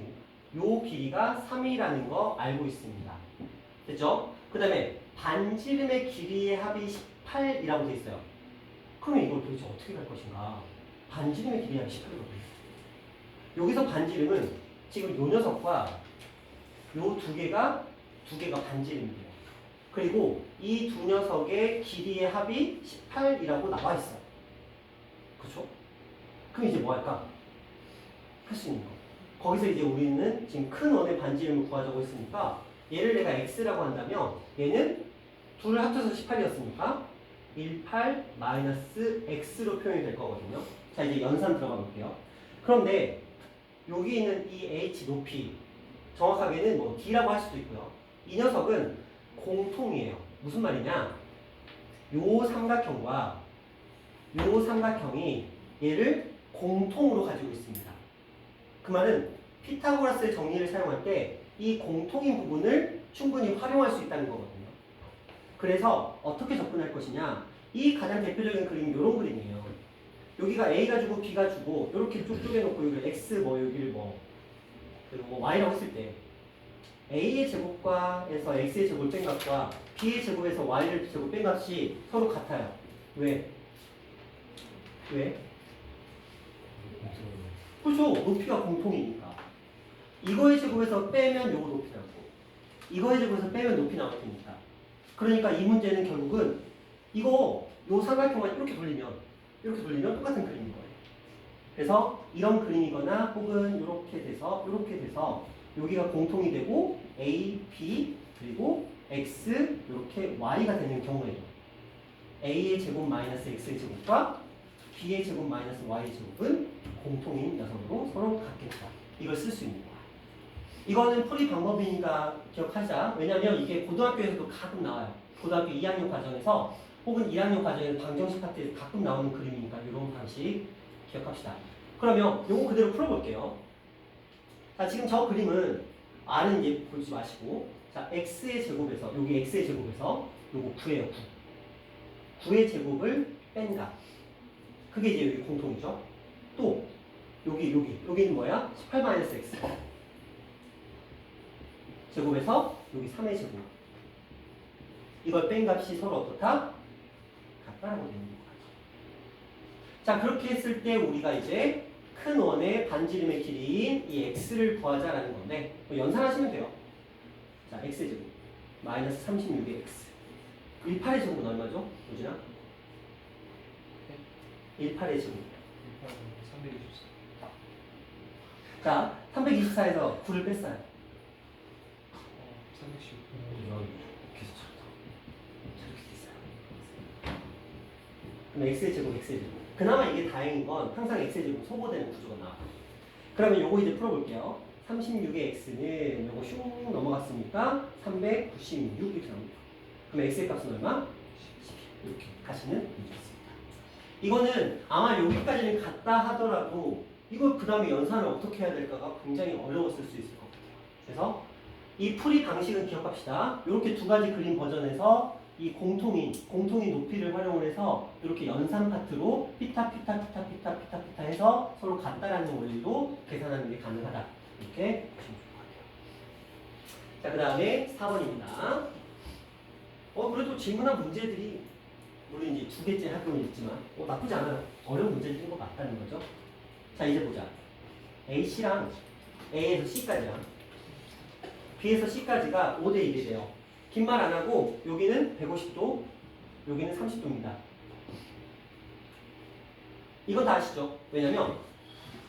요 길이가 3이라는 거 알고 있습니다. 됐죠? 그 다음에 반지름의 길이의 합이 18이라고 돼 있어요. 그러면 이걸 도대체 어떻게 갈 것인가? 반지름의 길이의 합이 18이라고 돼 있어요. 여기서 반지름은 지금 요 녀석과 요 두 개가 반지름이에요. 그리고 이 두 녀석의 길이의 합이 18이라고 나와 있어요. 그렇죠? 그럼 이제 뭐 할까? 할 수 있는 거. 거기서 이제 우리는 지금 큰 원의 반지름을 구하자고 했으니까 얘를 내가 x라고 한다면 얘는 둘을 합쳐서 18이었으니까 18 마이너스 x로 표현이 될 거거든요. 자, 이제 연산 들어가 볼게요. 그런데 여기 있는 이 h 높이 정확하게는 뭐 d라고 할 수도 있고요. 이 녀석은 공통이에요. 무슨 말이냐? 요 삼각형과 요 삼각형이 얘를 공통으로 가지고 있습니다. 그 말은 피타고라스의 정리를 사용할 때 이 공통인 부분을 충분히 활용할 수 있다는 거거든요. 그래서 어떻게 접근할 것이냐? 이 가장 대표적인 그림이 이런 그림이에요. 여기가 A가 주고 B가 주고 이렇게 쭉 쪼개놓고 여기를 X 여기를 그리고 Y라고 했을 때 A의 제곱과에서 X의 제곱 뺀 값과 B의 제곱에서 Y를 제곱 뺀 값이 서로 같아요. 왜? 그렇죠. 높이가 공통이니까. 이거의 제곱에서 빼면 요거 높이 나오고 이거의 제곱에서 빼면 높이 나올 테니까. 그러니까 이 문제는 결국은 요 삼각형만 이렇게 돌리면 똑같은 그림인 거예요. 그래서 이런 그림이거나 혹은 이렇게 돼서 여기가 공통이 되고 A, B 그리고 X 이렇게 Y가 되는 경우에도 A의 제곱 마이너스 X의 제곱과 B의 제곱 마이너스 Y의 제곱은 공통인 녀석으로 서로 같겠다. 이걸 쓸 수 있는 거야. 이거는 풀이 방법이니까 기억하자. 왜냐면 이게 고등학교에서도 가끔 나와요. 고등학교 2학년 과정에서 혹은 1학년 과정에서 방정식 파트에서 가끔 나오는 그림이니까 이런 방식 기억합시다. 그러면 요거 그대로 풀어볼게요. 자, 지금 저 그림은 R은 이제 보지 마시고 자, X의 제곱에서 여기 X의 제곱에서 요거 9예요. 9의 제곱을 뺀다. 그게 이제 여기 공통이죠. 또 여기는 뭐야? 18-x 제곱에서 여기 3의 제곱. 이걸 뺀 값이 서로 어떻다? 같다라고 되는 거죠. 자, 그렇게 했을 때 우리가 이제 큰 원의 반지름의 길이인 이 x를 구하자라는 건데 연산하시면 돼요. 자, x의 제곱 마이너스 36의 x 18의 제곱은 얼마죠? 요진아? 18의 제곱 324. 자, 324에서 9를 뺐어요. 310. 그럼 x의 제곱, x의 제곱. 그나마 이게 다행인 건 항상 x의 제곱 소거되는 구조가 나와요. 그러면 요거 이제 풀어볼게요. 36의 x는 요거 슝 넘어갔으니까 396 이렇게 나옵니다. 그럼 x의 값은 얼마? 11 이렇게 가시는 문제였습니다. 이거는 아마 여기까지는 갔다 하더라도 이걸 그 다음에 연산을 어떻게 해야 될까가 굉장히 어려웠을 수 있을 것 같아요. 그래서 이 풀이 방식은 기억합시다. 이렇게 두 가지 그림 버전에서 이 공통인 높이를 활용을 해서 이렇게 연산 파트로 피타 해서 서로 같다라는 원리로 계산하는 게 가능하다. 이렇게 보시면 좋을 것 같아요. 자, 그 다음에 4번입니다. 그래도 질문한 문제들이 물론 이제 두 개째 학교는 있지만 나쁘지 않아요. 어려운 문제들인 거 맞다는 거죠. 자, 이제 보자. A씨랑 A에서 C까지랑 B에서 C까지가 5대 1이 돼요. 긴 말 안 하고 여기는 150도, 여기는 30도입니다. 이건 다 아시죠? 왜냐면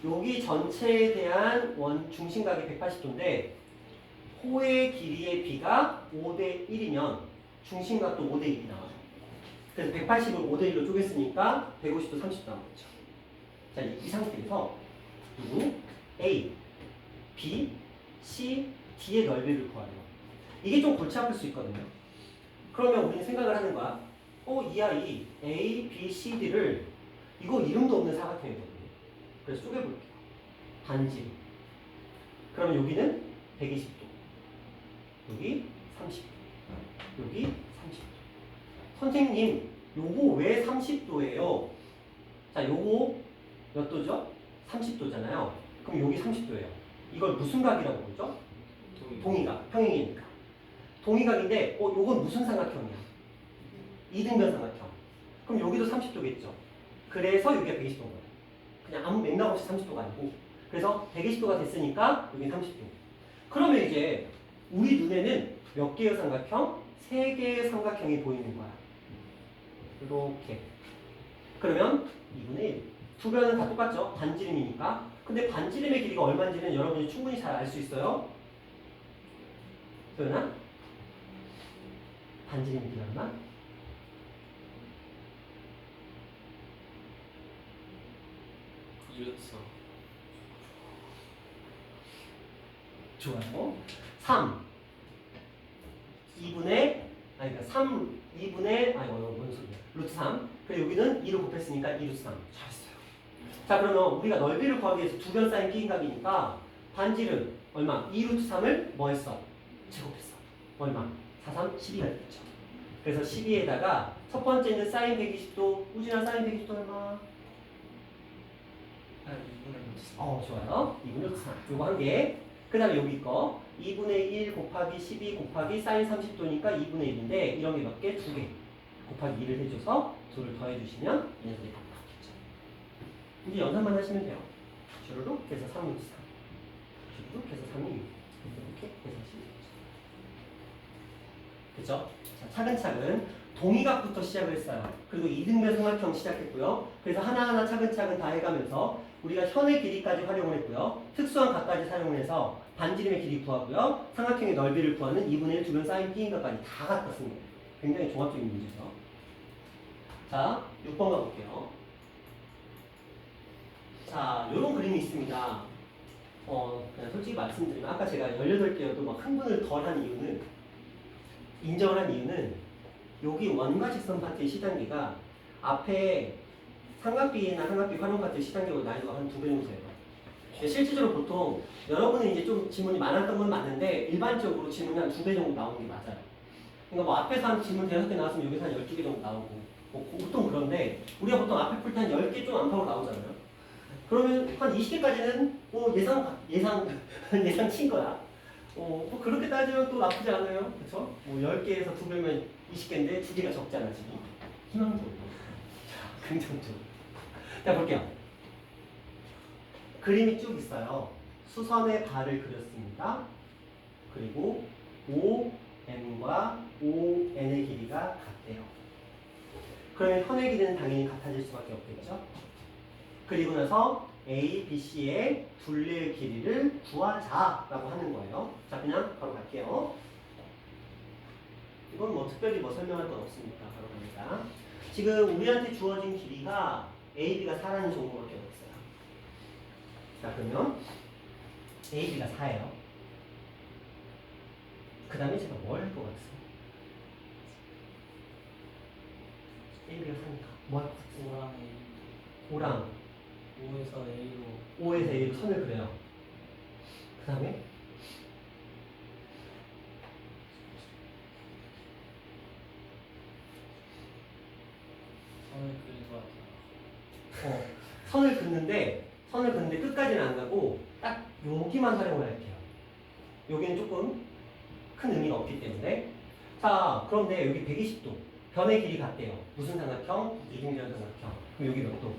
여기 전체에 대한 중심각이 180도인데 호의 길이의 B가 5대 1이면 중심각도 5대 1이 나와요. 그래서 180을 5대 1로 쪼갰으니까 150도 30도 나오겠죠. 자, 이 상태에서 누구? A, B, C, D의 넓이를 구하래요. 이게 좀 골치 아플 수 있거든요. 그러면 우리는 생각을 하는 거야. 이 아이 A, B, C, D를 이거 이름도 없는 사각형이거든요. 그래서 쪼개볼게요. 반지. 그러면 여기는 120도. 여기 30도. 여기 30도. 선생님, 요거 왜 30도예요? 자, 요거 몇 도죠? 30도잖아요. 그럼 여기 30도예요. 이걸 무슨 각이라고 부르죠? 동의각, 평행이니까. 동의각인데, 요건 무슨 삼각형이야? 이등변 삼각형. 그럼 여기도 30도겠죠. 그래서 여기가 120도인 거예요. 그냥 아무 맥락 없이 30도가 아니고. 그래서 120도가 됐으니까 여기 30도. 그러면 이제 우리 눈에는 몇 개의 삼각형? 3개의 삼각형이 보이는 거야. 이렇게. 그러면 2분의 1. 두 변은 다 똑같죠? 반지름이니까. 근데 반지름의 길이가 얼마인지는 여러분이 충분히 잘 알 수 있어요. 소연아? 반지름의 길이 얼마? 이랬어. 좋아요. 3. 2분의, 그러니까 3, 2분의, 뭔 소리야. 루트 3. 그리고 여기는 2로 곱했으니까 2 루트 3. 잘했어요. 자, 그러면 우리가 넓이를 구하기 위해서 두 변 사인 끼인각이니까 반지름 얼마? 2 루트 3을 뭐 했어? 제곱했어. 얼마? 4, 3, 12가 됐죠. 그래서 12에다가 첫 번째는 사인 120도, 우진아 사인 120도 얼마? 2분의 루트 3. 좋아요. 2분의 루트 3. 요거 한 개. 그 다음에 여기 거 2분의 1 곱하기 12 곱하기 사인 30도니까 2분의 1인데 이런 게 몇 개? 2개. 곱하기 2를 해줘서 2를 더해주시면 얘네들이 다 나오겠죠. 이제 연산만 하시면 돼요. 주르륵 해서 3 루트 3. 주르륵 해서 3이 6. 이렇게 해서 16. 그죠? 자, 차근차근 동의각부터 시작을 했어요. 그리고 이등변 삼각형 시작했고요. 그래서 하나하나 차근차근 다 해가면서 우리가 현의 길이까지 활용을 했고요. 특수한 각까지 사용을 해서 반지름의 길이 구하고요. 삼각형의 넓이를 구하는 2분의 1 두변 사인 P인각까지 다 갖다 쓴 거예요. 굉장히 종합적인 문제죠. 자, 6번 가볼게요. 자, 요런 그림이 있습니다. 그냥 솔직히 말씀드리면 아까 제가 18개여도 막 흥분을 덜 한 이유는 인정을 한 이유는 여기 원과 직선 파트의 시단계가 앞에 삼각비나 삼각비 활용 파트의 시단계보다 난이도가 한 2배 정도 돼요. 실질적으로 보통 여러분은 이제 좀 질문이 많았던 건 맞는데 일반적으로 질문이 한 2배 정도 나오는 게 맞아요. 그러니까 뭐 앞에서 한 질문 5개 나왔으면 여기서 한 12개 정도 나오고 보통 그런데 우리가 보통 앞에 풀 때 한 10개 좀 안팎으로 나오잖아요. 그러면 한 20개까지는 예상 친 거야. 또 그렇게 따지면 또 나쁘지 않아요. 그쵸? 뭐 10개에서 2배면 20개인데 2개가 적잖아, 지금. 희망적으로. 자, 긍정적으로. 자, 볼게요. 그림이 쭉 있어요. 수선의 발을 그렸습니다. 그리고 OM과 ON의 길이가 같대요. 그러면 현의 길이는 당연히 같아질 수밖에 없겠죠? 그리고 나서 A, B, C의 둘레의 길이를 구하자라고 하는 거예요. 자, 그냥 바로 갈게요. 이건 뭐 특별히 뭐 설명할 건 없으니까 바로 갑니다. 지금 우리한테 주어진 길이가 A, B가 4라는 정보밖에 없어요. 자, 그러면 AB가 4예요. 그 다음에 제가 뭘 할 것 같으세요? AB가 4니까 뭐 할 것 같으세요? 5랑 5랑 5에서 A로 5에서 A로 선을 그려요. 그 다음에 선을 그릴 것 같아요. 선을 긋는데 끝까지는 안 가고 딱 여기만 활용을 할게요. 여기는 조금 큰 의미가 없기 때문에. 자, 그런데 여기 120도 변의 길이 같대요. 무슨 삼각형? 이등변 삼각형. 그럼 여기 몇 도?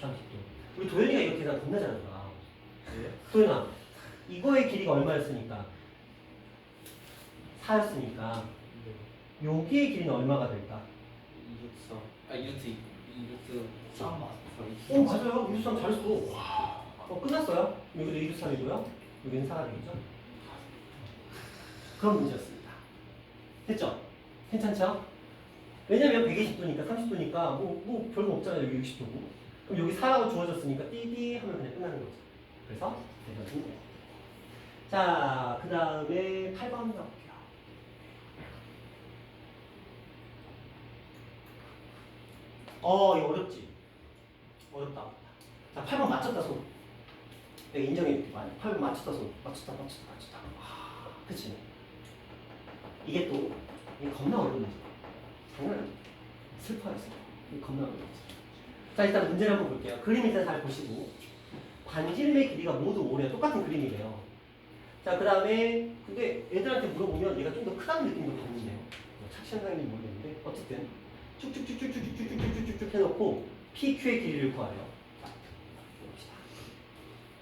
30도. 우리 도현이가 이렇게 계산 겁나 잘하더라. 도현아, 이거의 길이가 얼마였으니까? 4였으니까 여기의 길이는 얼마가 될까? 2루트 참 맞아. 오, 맞아요. 223 잘했어. 끝났어요. 여기도 223이고요. 여기는 4가 되겠죠? 그런 문제였습니다. 됐죠? 괜찮죠? 왜냐면 120도니까 30도니까 뭐 별거 없잖아요. 여기 60도고. 그럼 여기 4라고 주어졌으니까 띠디 하면 그냥 끝나는 거죠. 그래서 대답은 네. 자, 그 다음에 8번 가볼게요. 이거 어렵지? 어렵다. 자, 8번 맞췄다 손. 내가 인정해줄게. 8번 맞췄다 손. 맞췄다. 그치? 이게 또 이게 겁나 어려운 문제. 장난 아니야. 슬퍼요. 이게 겁나 어려운 문제. 자, 일단 문제를 한번 볼게요. 그림 일단 잘 보시고. 반지름의 길이가 모두 5래요. 똑같은 그림이래요. 자, 그 다음에 근데 애들한테 물어보면 얘가 좀 더 크다는 느낌도 받는데요. 뭐 착시현상인지 모르겠는데 어쨌든 쭉쭉쭉쭉쭉쭉쭉쭉쭉 해놓고 PQ의 길이를 구하래요. 자, 봅시다.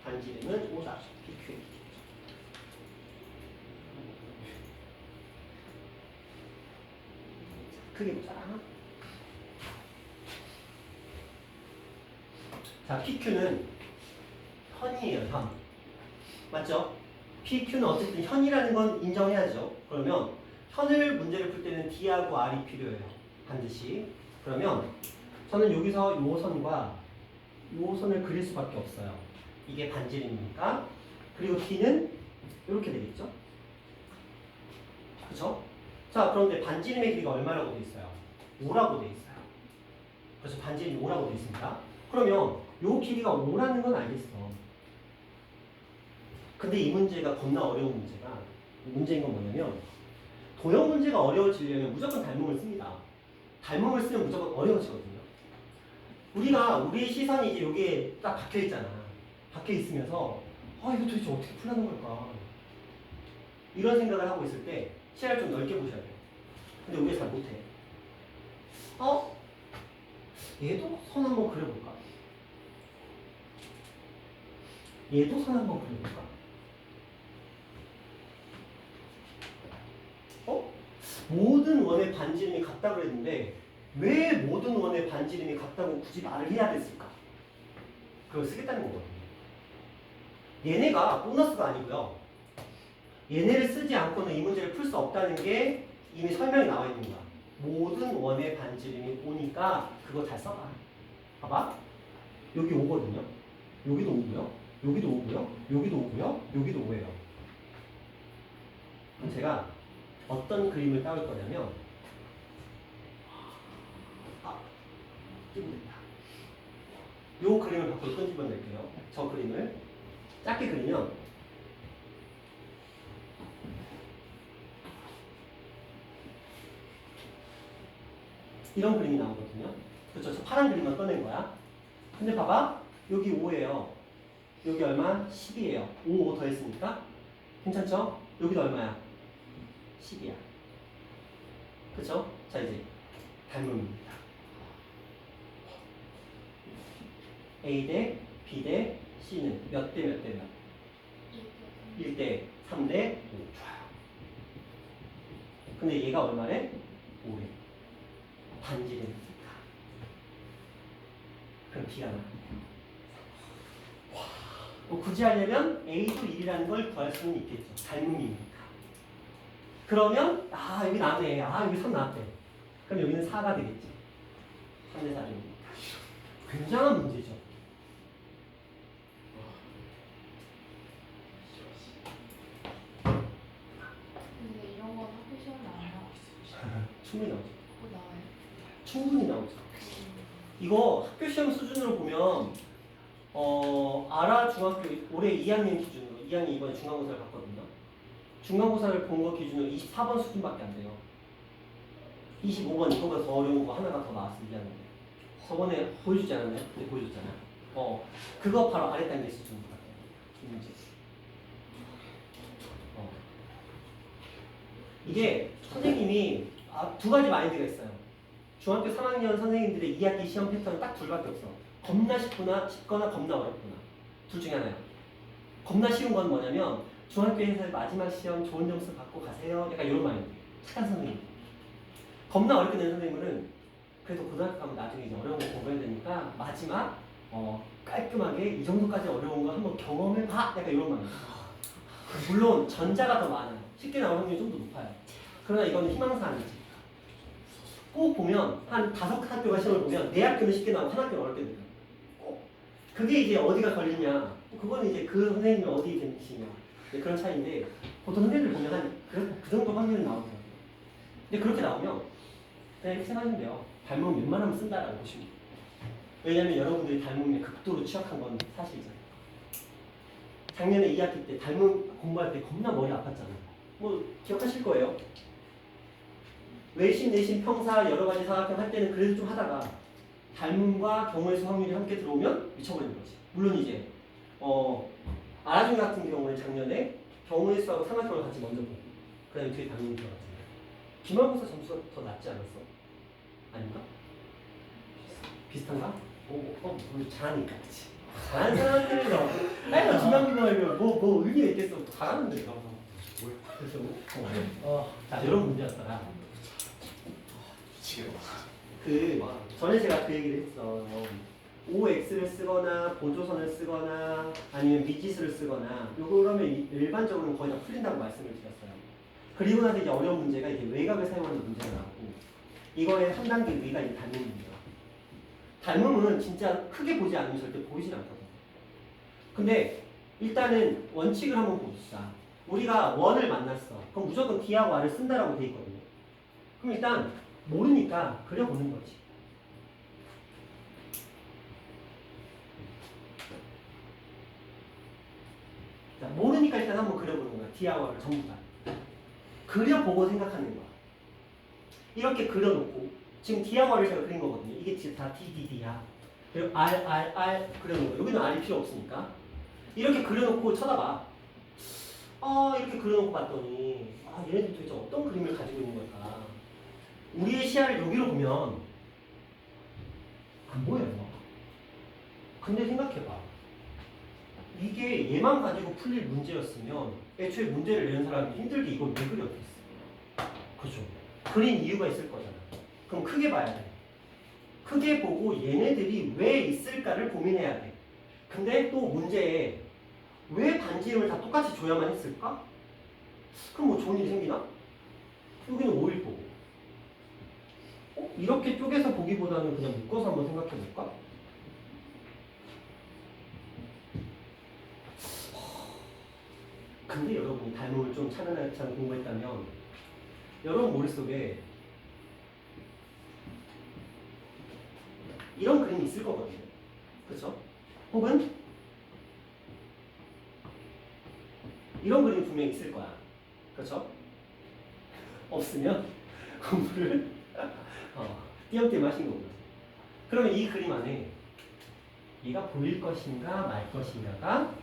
반지름은 5다. PQ의 길이. 크게 보자. 자, PQ는 현이에요, 현. 맞죠? PQ는 어쨌든 현이라는 건 인정해야죠. 그러면 현을 문제를 풀 때는 D하고 R이 필요해요. 반드시. 그러면 저는 여기서 요 선과 요 선을 그릴 수밖에 없어요. 이게 반지름이니까. 그리고 D는 이렇게 되겠죠? 그렇죠? 자, 그런데 반지름의 길이가 얼마라고 돼 있어요? 5라고 돼 있어요. 그래서 반지름이 5라고 돼 있습니다. 그러면 요 길이가 5라는 건 알겠어. 근데 이 문제가 겁나 어려운 문제인 건 뭐냐면 도형 문제가 어려워지려면 무조건 닮음을 씁니다. 닮음을 쓰면 무조건 어려워지거든요. 우리의 시선이 이제 여기에 딱 박혀 있잖아. 박혀 있으면서 이거 도대체 어떻게 풀라는 걸까? 이런 생각을 하고 있을 때 시야를 좀 넓게 보셔야 돼요. 근데 우리가 잘 못해. 얘도 선 한번 그려볼까? 얘도 선 한번 그려볼까? 모든 원의 반지름이 같다고 했는데 왜 모든 원의 반지름이 같다고 굳이 말을 해야 됐을까? 그걸 쓰겠다는 거거든요. 얘네가 보너스가 아니고요. 얘네를 쓰지 않고는 이 문제를 풀 수 없다는 게 이미 설명이 나와 있는 거야. 모든 원의 반지름이 5니까 그거 잘 써봐. 봐봐. 여기 5거든요. 여기도 5고요. 여기도 5고요. 여기도 5고요. 여기도 5예요. 그럼 제가 어떤 그림을 따올 거냐면 띄우겠다. 요 그림을 밖으로 끈집어 낼게요. 저 그림을 작게 그리면 이런 그림이 나오거든요. 그렇죠? 저 파란 그림만 꺼낸 거야. 근데 봐봐. 여기 5예요. 여기 얼마? 10이에요. 5 더했으니까 괜찮죠? 여기도 얼마야? 10이야. 그쵸? 자, 이제 닮음입니다. A 대 B 대 C는 몇 대 몇 대 몇? 1대 3대 5. 좋아요. 근데 얘가 얼마래? 5래. 반지름이니까. 그럼 B가 나와. 굳이 하려면 A도 1이라는 걸 구할 수는 있겠죠. 닮음이니까. 그러면 여기 나네. 여기 3 나왔대. 그럼 여기는 4가 되겠지. 3대 4입니다. 굉장한 문제죠. 충분히 나오죠. 그거 나와요. 충분히 나오죠. 이거 학교 시험 수준으로 보면 아라 중학교 올해 2학년 기준으로 2학년 이번에 중간고사를 봤거든요. 중간고사를 본 거 기준으로 24번 수준밖에 안 돼요. 25번 이거보다 더 어려운 거 하나가 더 나왔어요. 2학년에. 저번에 보여주지 않았나요? 근데 보여줬잖아요. 그거 바로 아래 단계 수준 같아요. 이 문제. 이게 선생님이 두 가지 마인드가 있어요. 중학교 3학년 선생님들의 2학기 시험 패턴은 딱 둘밖에 없어. 겁나 쉽거나 겁나 어렵거나. 둘 중에 하나예요. 겁나 쉬운 건 뭐냐면 중학교에서 마지막 시험 좋은 점수 받고 가세요. 약간 이런 마인드. 착한 선생님. 겁나 어렵게 낸 선생님은 그래도 고등학교 가면 나중에 이제 어려운 거 공부해야 되니까 마지막 깔끔하게 이 정도까지 어려운 거 한번 경험해봐. 약간 이런 마인드. 물론 전자가 더 많아요. 쉽게 나오는 확률이 좀 더 높아요. 그러나 이건 희망사항이지. 꼭 보면 한 5학교가 시험을 보면 4학교는 쉽게 나오고 1학교는 어렵게 돼요. 꼭. 그게 이제 어디가 걸리냐. 그건 이제 그 선생님이 어디 되시냐. 그런 차이인데 보통 선생님들 보면 그 정도 확률은 나오더라고요. 근데 그렇게 나오면 그냥 이렇게 생각하면 돼요. 닮으면 웬만하면 쓴다라고 보시면 돼요. 왜냐면 여러분들이 닮음에 극도로 취약한 건 사실이잖아요. 작년에 2학기 때 닮음 공부할 때 겁나 머리 아팠잖아요. 뭐 기억하실 거예요. 외신, 내신, 평사 여러 가지 사학점 할 때는 그래도 좀 하다가 닮음과 경우의 수 확률이 함께 들어오면 미쳐버리는 거지. 물론 이제 아라중 같은 경우는 작년에 경우의 수하고 삼학점을 같이 먼저 보고 그다음에 뒤에 닮음이 들어갔잖아요. 기말고사 점수가 더 낮지 않았어? 아닌가? 비슷한가? 우리 잘하니까 그치? 잘하는 사람들은 아니 중간기말이면 뭐 의미가 있겠어. 잘하는데 그래서 자 이런 문제였더라. 전에 제가 그 얘기를 했어. OX를 쓰거나 보조선을 쓰거나 아니면 미지수를 쓰거나 요거 그러면 일반적으로는 거의 다 풀린다고 말씀을 드렸어요. 그리고 나서 이제 어려운 문제가 이제 외곽을 사용하는 문제가 나왔고 이거의 한 단계 위가 이제 닮음입니다. 닮음은 진짜 크게 보지 않으면 절대 보이질 않거든요. 근데 일단은 원칙을 한번 봅시다. 우리가 원을 만났어. 그럼 무조건 D하고 R을 쓴다라고 돼 있거든요. 그럼 일단 모르니까 그려보는 거지. 자, 모르니까 일단 한번 그려보는 거야. D하고 R을 전부 다. 그려보고 생각하는 거야. 이렇게 그려놓고 지금 D하고 R을 제가 그린 거거든요. 이게 지금 다 D, D, D야. 그리고 R 그려놓은 거. 여기는 R이 필요 없으니까. 이렇게 그려놓고 쳐다봐. 이렇게 그려놓고 봤더니 얘네들 도대체 어떤 그림을 가지고 있는 걸까? 우리의 시야를 여기로 보면 안 보여요. 근데 생각해봐. 이게 얘만 가지고 풀릴 문제였으면 애초에 문제를 내는 사람이 힘들게 이걸 왜 그렸겠어? 그죠? 그린 이유가 있을 거잖아. 그럼 크게 봐야 돼. 크게 보고 얘네들이 왜 있을까를 고민해야 돼. 근데 또 문제에 왜 반지름을 다 똑같이 줘야만 했을까? 그럼 뭐 좋은 일이 생기나? 여기는 5일 거고. 이렇게 쪼개서 보기보다는 그냥 묶어서 한번 생각해 볼까? 근데 여러분이 닮음을 좀 차근차근 공부했다면 여러분 머릿속에 이런 그림이 있을 거거든요. 그렇죠? 혹은 이런 그림이 분명히 있을 거야. 그렇죠? 없으면 공부를 띄엄띄엄 하신 거고요. 그러면 이 그림 안에 얘가 보일 것인가 말 것인가가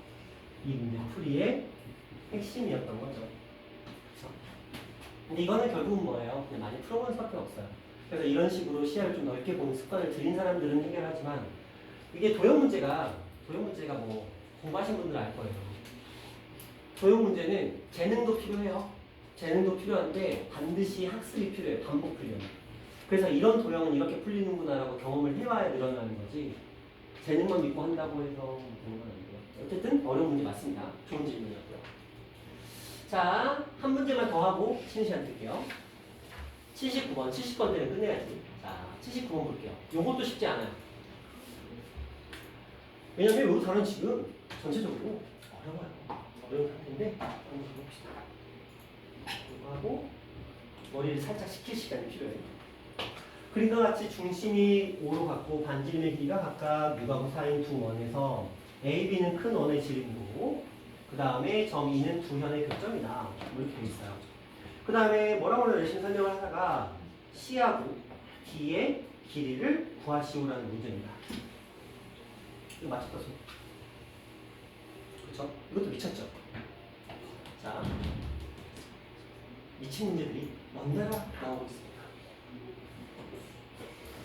이 문제 풀이의 핵심이었던 거죠. 그렇죠? 근데 이거는 결국은 뭐예요? 그냥 많이 풀어보는 수밖에 없어요. 그래서 이런 식으로 시야를 좀 넓게 보는 습관을 들인 사람들은 해결하지만 이게 도형 문제가 뭐 공부하신 분들은 알 거예요. 도형 문제는 재능도 필요해요. 재능도 필요한데 반드시 학습이 필요해요. 반복 훈련. 그래서 이런 도형은 이렇게 풀리는구나라고 경험을 해와야 늘어나는 거지 재능만 믿고 한다고 해서 되는 건 아니고요. 어쨌든 어려운 문제 맞습니다. 좋은 질문이었고요. 자, 한 문제만 더 하고 쉬는 시간 드릴게요. 79번, 70번 때는 끝내야지. 자, 79번 볼게요. 요것도 쉽지 않아요. 왜냐면 요 단어는 지금 전체적으로 어려워요. 어려운 상태인데 한번 해봅시다. 이거 하고 머리를 살짝 식힐 시간이 필요해요. 그림과 같이 중심이 5로 갖고 반지름의 길이가 각각 6하고 4인 두 원에서 A, B는 큰 원의 지름이고 그 다음에 점 E는 두 현의 교점이다. 이렇게 되어 있어요. 그 다음에 뭐라고 열심히 설명을 하다가 C하고 D의 길이를 구하시오라는 문제입니다. 이거 맞췄다 손. 그렇죠? 이것도 미쳤죠? 자, 미친 문제들이 넘나라 나오고 있습니다.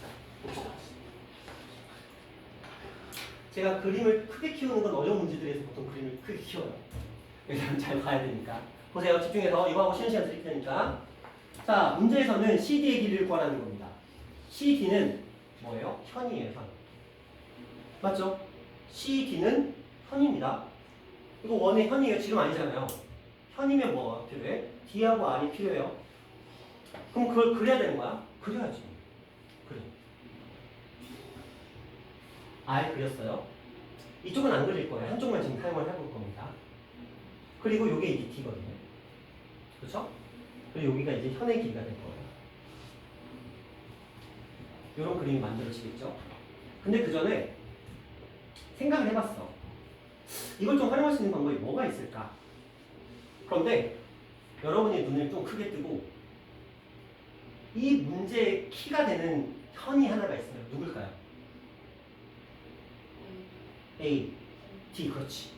자, 봅시다. 제가 그림을 크게 키우는 건 어려운 문제들에서 보통 그림을 크게 키워요. 일단 잘 봐야 되니까. 보세요. 집중해서 이거 하고 쉬는 시간 드릴 테니까. 자, 문제에서는 CD의 길이를 구하라는 겁니다. CD는 뭐예요? 현이에요, 현. 맞죠? CD는 현입니다. 이거 원의 현이에요. 지금 아니잖아요. 현이면 뭐가 필요해? D하고 R이 필요해요. 그럼 그걸 그려야 되는 거야? 그려야지. 그래. R 그렸어요. 이쪽은 안 그릴 거예요. 한쪽만 지금 사용을 해볼 겁니다. 그리고 이게 이제 D거든요. 그렇죠? 그리고 여기가 이제 현의 길이가 될 거예요. 이런 그림이 만들어지겠죠? 근데 그 전에 생각을 해봤어. 이걸 좀 활용할 수 있는 방법이 뭐가 있을까? 그런데 여러분이 눈을 좀 크게 뜨고 이 문제의 키가 되는 현이 하나가 있어요. 누굴까요? A, D, 그렇지.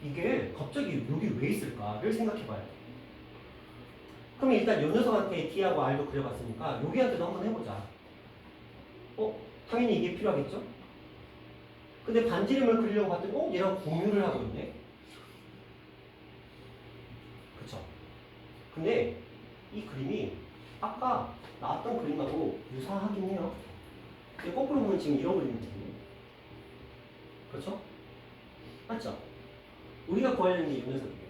이게 갑자기 여기 왜 있을까를 생각해봐요. 그럼 일단 요 녀석한테 D하고 R도 그려봤으니까 여기한테도 한번 해보자. 당연히 이게 필요하겠죠? 근데 반지름을 그리려고 봤더니 얘랑 공유를 하고 있네? 그쵸? 근데 이 그림이 아까 나왔던 그림하고 유사하긴 해요. 근데 거꾸로 보면 지금 이런 그림이거든요. 그렇죠? 맞죠? 우리가 구하려는 게 이 녀석이에요.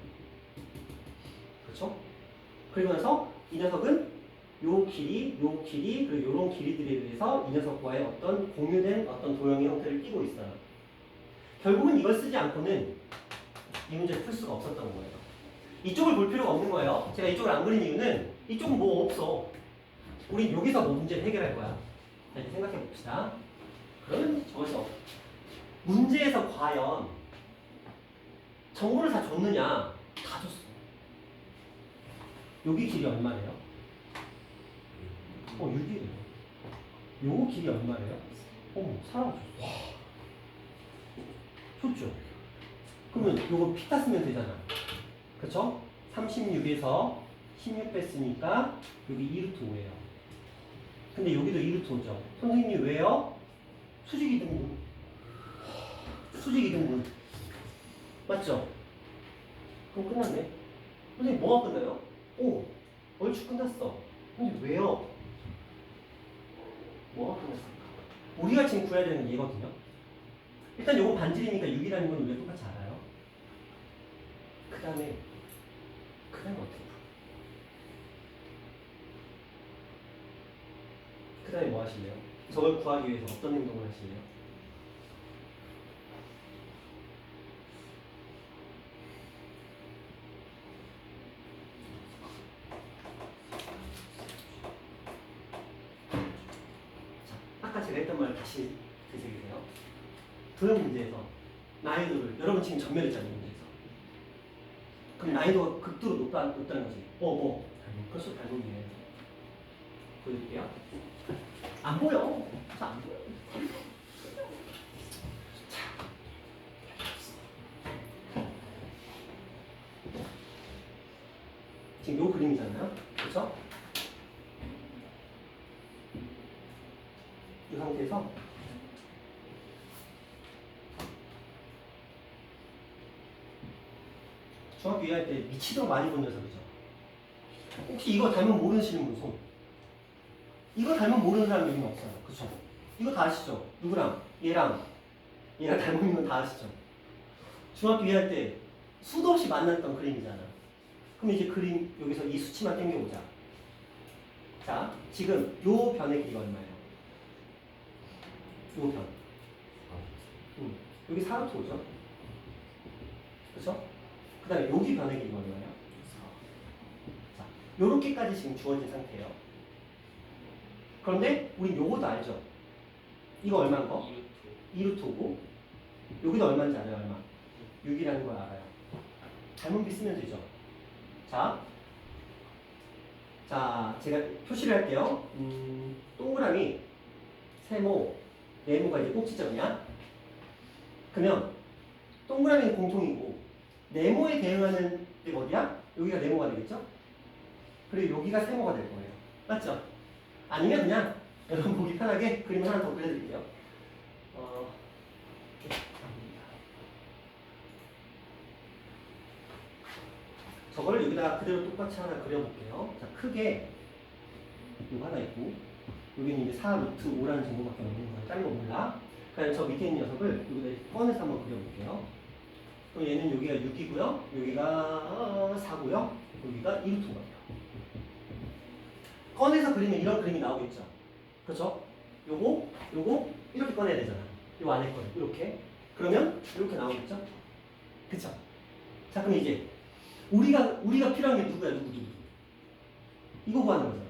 그렇죠? 그리고 나서 이 녀석은 요 길이, 그리고 요런 길이들에 의해서 이 녀석과의 어떤 공유된 어떤 도형의 형태를 띠고 있어요. 결국은 이걸 쓰지 않고는 이 문제를 풀 수가 없었던 거예요. 이쪽을 볼 필요가 없는 거예요. 제가 이쪽을 안 그린 이유는 이쪽은 뭐 없어. 우린 여기서 뭐 문제를 해결할 거야. 자, 이제 생각해 봅시다. 그러면 저기서 문제에서 과연 정보를 다 줬느냐? 다 줬어. 여기 길이 얼마래요? 6이래요. 요거 길이 얼마래요? 사라졌어. 줬죠? 그러면 요거 피타 쓰면 되잖아. 그쵸? 36에서 16 뺐으니까 여기 2루트 5예요. 근데 여기도 2루트 5죠. 선생님 왜요? 수직 이등분. 수직 이등분. 맞죠? 그럼 끝났네. 선생님 뭐가 끝나요? 얼추 끝났어. 근데 왜요? 뭐가 끝났을까? 우리가 지금 구해야 되는 게 얘거든요. 일단 요거 반지름이니까 6이라는 건 우리가 똑같이 알아요. 그 다음에 어떻게 풀어? 그 다음에 뭐 하실래요? 저걸 구하기 위해서 어떤 행동을 하실래요? 아까 제가 했던 말 다시 되새기세요. 도형 문제에서 난이도를 여러분 지금 전멸했잖아요. 문제에서. 그럼 난이도가 극도로 높다는 거지. 그렇죠. 닮은이에요. 보여줄게요. 안 보여. 잘 안 보여. 지금 요 그림이잖아요. 그렇죠? 이 상태에서 중학교 2학년 때 미치도록 많이 본 녀석이죠. 혹시 이거 닮은 모르시는 분 손? 이거 닮은 모르는 사람 여기는 없어요. 그쵸? 이거 다 아시죠? 누구랑? 얘랑 닮은 건 다 아시죠? 중학교 2학년 때 수도 없이 만났던 그림이잖아. 그럼 이제 그림 여기서 이 수치만 땡겨보자. 자, 지금 요 변의 길이가 얼마예요? 요 변. 여기 4루트 5죠? 그쵸? 그 다음에 여기 변의 길이가 얼마예요? 4. 자, 요렇게까지 지금 주어진 상태예요. 그런데 우린 요것도 알죠? 이거 얼마인 거? 2루트고 여기도 얼마인지 알아요? 얼마? 6이라는 걸 알아요. 닮은 비 쓰면 되죠. 자, 제가 표시를 할게요. 동그라미, 세모, 네모가 이제 꼭지점이야. 그러면 동그라미는 공통이고 네모에 대응하는 데가 어디야? 여기가 네모가 되겠죠? 그리고 여기가 세모가 될 거예요. 맞죠? 아니면 그냥 여러분 보기 편하게 그림을 하나 더 그려드릴게요. 저거를 여기다 그대로 똑같이 하나 그려볼게요. 자, 크게 이거 하나 있고 여기는 이제 4루트 5라는 정보밖에 없는 거예요. 다른 거 몰라. 그냥 저 밑에 있는 녀석을 여기다 꺼내서 한번 그려볼게요. 그럼 얘는 여기가 6이고요. 여기가 4고요. 여기가 2루트인 거예요. 꺼내서 그리면 이런 그림이 나오겠죠. 그렇죠? 요거 이렇게 꺼내야 되잖아. 요 안에 거를 이렇게. 그러면 이렇게 나오겠죠? 그쵸? 자, 그럼 이제 우리가 필요한 게 누구야? 누구? 이거 구하는 거잖아.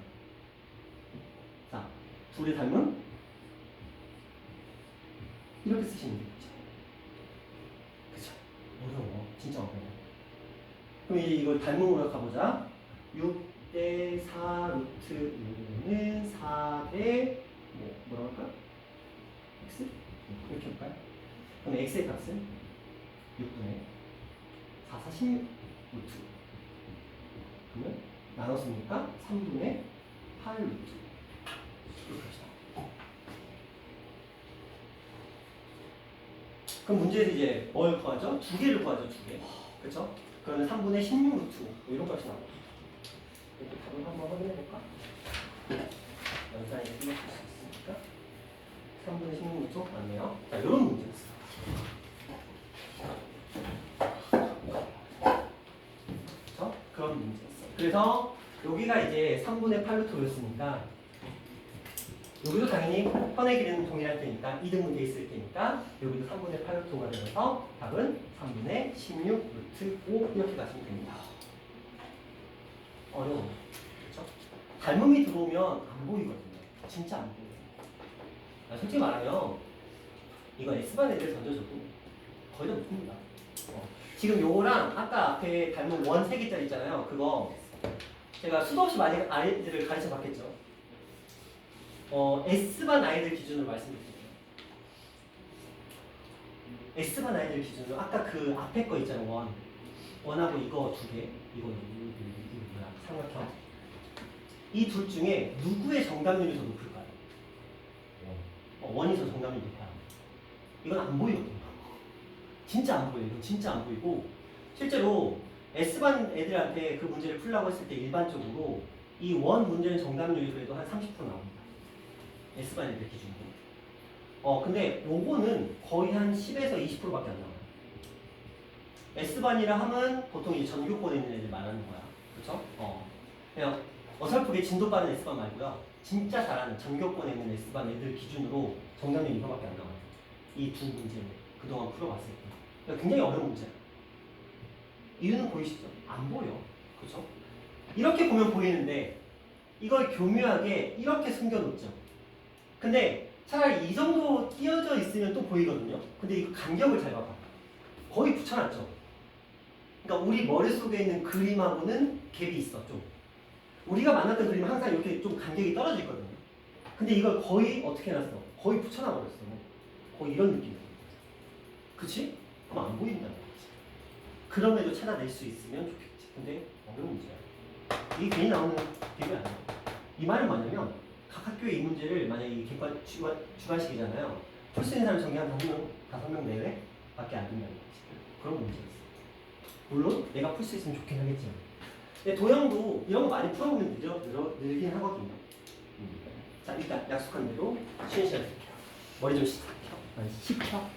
자, 둘이 닮은 이렇게 쓰시면 되겠죠. 그쵸? 어려워. 진짜 어려워. 그럼 이제 이걸 닮음으로 가보자. 6대 4 루트 6은 4대 뭐라고 할까? x? 이렇게 할까요? 그럼 x의 값은 6분의 4, 4, 16 루트. 그러면 나눴으니까 3분의 8 루트. 이렇게 합시다. 그럼 문제에서 이제 뭘 구하죠? 두 개를 구하죠, 두 개. 그렇죠? 그러면 3분의 16 루트 뭐 이런 값이 나옵니다. 이렇게 답을 한번 확인해 볼까? 연산에 띄워줄 수 있으니까 3분의 16 루트 맞네요. 자, 이런 문제였어요. 그렇죠? 그런 문제였어요. 그래서 여기가 이제 3분의 8 루트였으니까 여기도 당연히 선의 길이는 동일할 테니까 2등분 돼 있을 테니까 여기도 3분의 8 루트가 되면서 답은 3분의 16 루트 5 이렇게 가시면 됩니다. 어려워. 그렇죠? 닮음이 들어오면 안 보이거든요. 진짜 안 보여요. 솔직히 말하면 이거 S반 애들 던져줘도 거의 다 못 봅니다. 지금 요거랑 아까 앞에 닮은 원 3개짜리 있잖아요. 그거 제가 수도 없이 많이 아이들을 가르쳐 봤겠죠. S반 아이들 기준으로 말씀드릴게요. S반 아이들 기준으로 아까 그 앞에 거 있잖아요. 원하고 이거 2개, 이거 뭐야? 삼각형. 이 둘 중에 누구의 정답률이 더 높을까요? 원이 더 정답률이 높아요. 이건 안 보이거든요. 진짜 안 보여요. 이건 진짜 안 보이고 실제로 S반 애들한테 그 문제를 풀라고 했을 때 일반적으로 이 원 문제는 정답률이 그래도 한 30% 나옵니다. S반 애들 기준으로. 근데 요거는 거의 한 10에서 20%밖에 안 나와요. S반이라 하면 보통 이 전교권에 있는 애들 말하는 거야. 그쵸? 그냥 어설프게 진도 빠른 S반 말고요. 진짜 잘하는 전교권에 있는 S반 애들 기준으로 정답률이 이거밖에 안 나와요. 이 두 문제는 그동안 풀어봤을 때. 그러니까 굉장히 어려운 문제야. 이유는 보이시죠? 안 보여. 그쵸? 이렇게 보면 보이는데 이걸 교묘하게 이렇게 숨겨놓죠. 근데 차라리 이 정도 띄어져 있으면 또 보이거든요. 근데 이 간격을 잘 봐봐. 거의 붙여놨죠. 그러니까 우리 머릿속에 있는 그림하고는 갭이 있어, 좀. 우리가 만났던 그림은 항상 이렇게 좀 간격이 떨어져 있거든요. 근데 이걸 거의 어떻게 해놨어? 거의 붙여놔버렸어. 거의 이런 느낌이야. 그치? 그럼 안 보인다는 거지. 그럼에도 찾아낼 수 있으면 좋겠지. 근데 어려운 문제야. 이게 괜히 나오는 비교 아니에요. 이 말은 뭐냐면 각 학교의 이 문제를 만약에 이 객관 주관식이잖아요. 풀 수 있는 사람 정리 한 5명 내외밖에 안 된다는 거지. 그런 문제였어. 물론 내가 풀 수 있으면 좋긴 하겠지만. 근데 도형도 이런 거 많이 풀어보면 늘긴 하거든요. 자, 일단 약속한 대로 쉬는 시간 드릴게요. 머리 좀 식혀.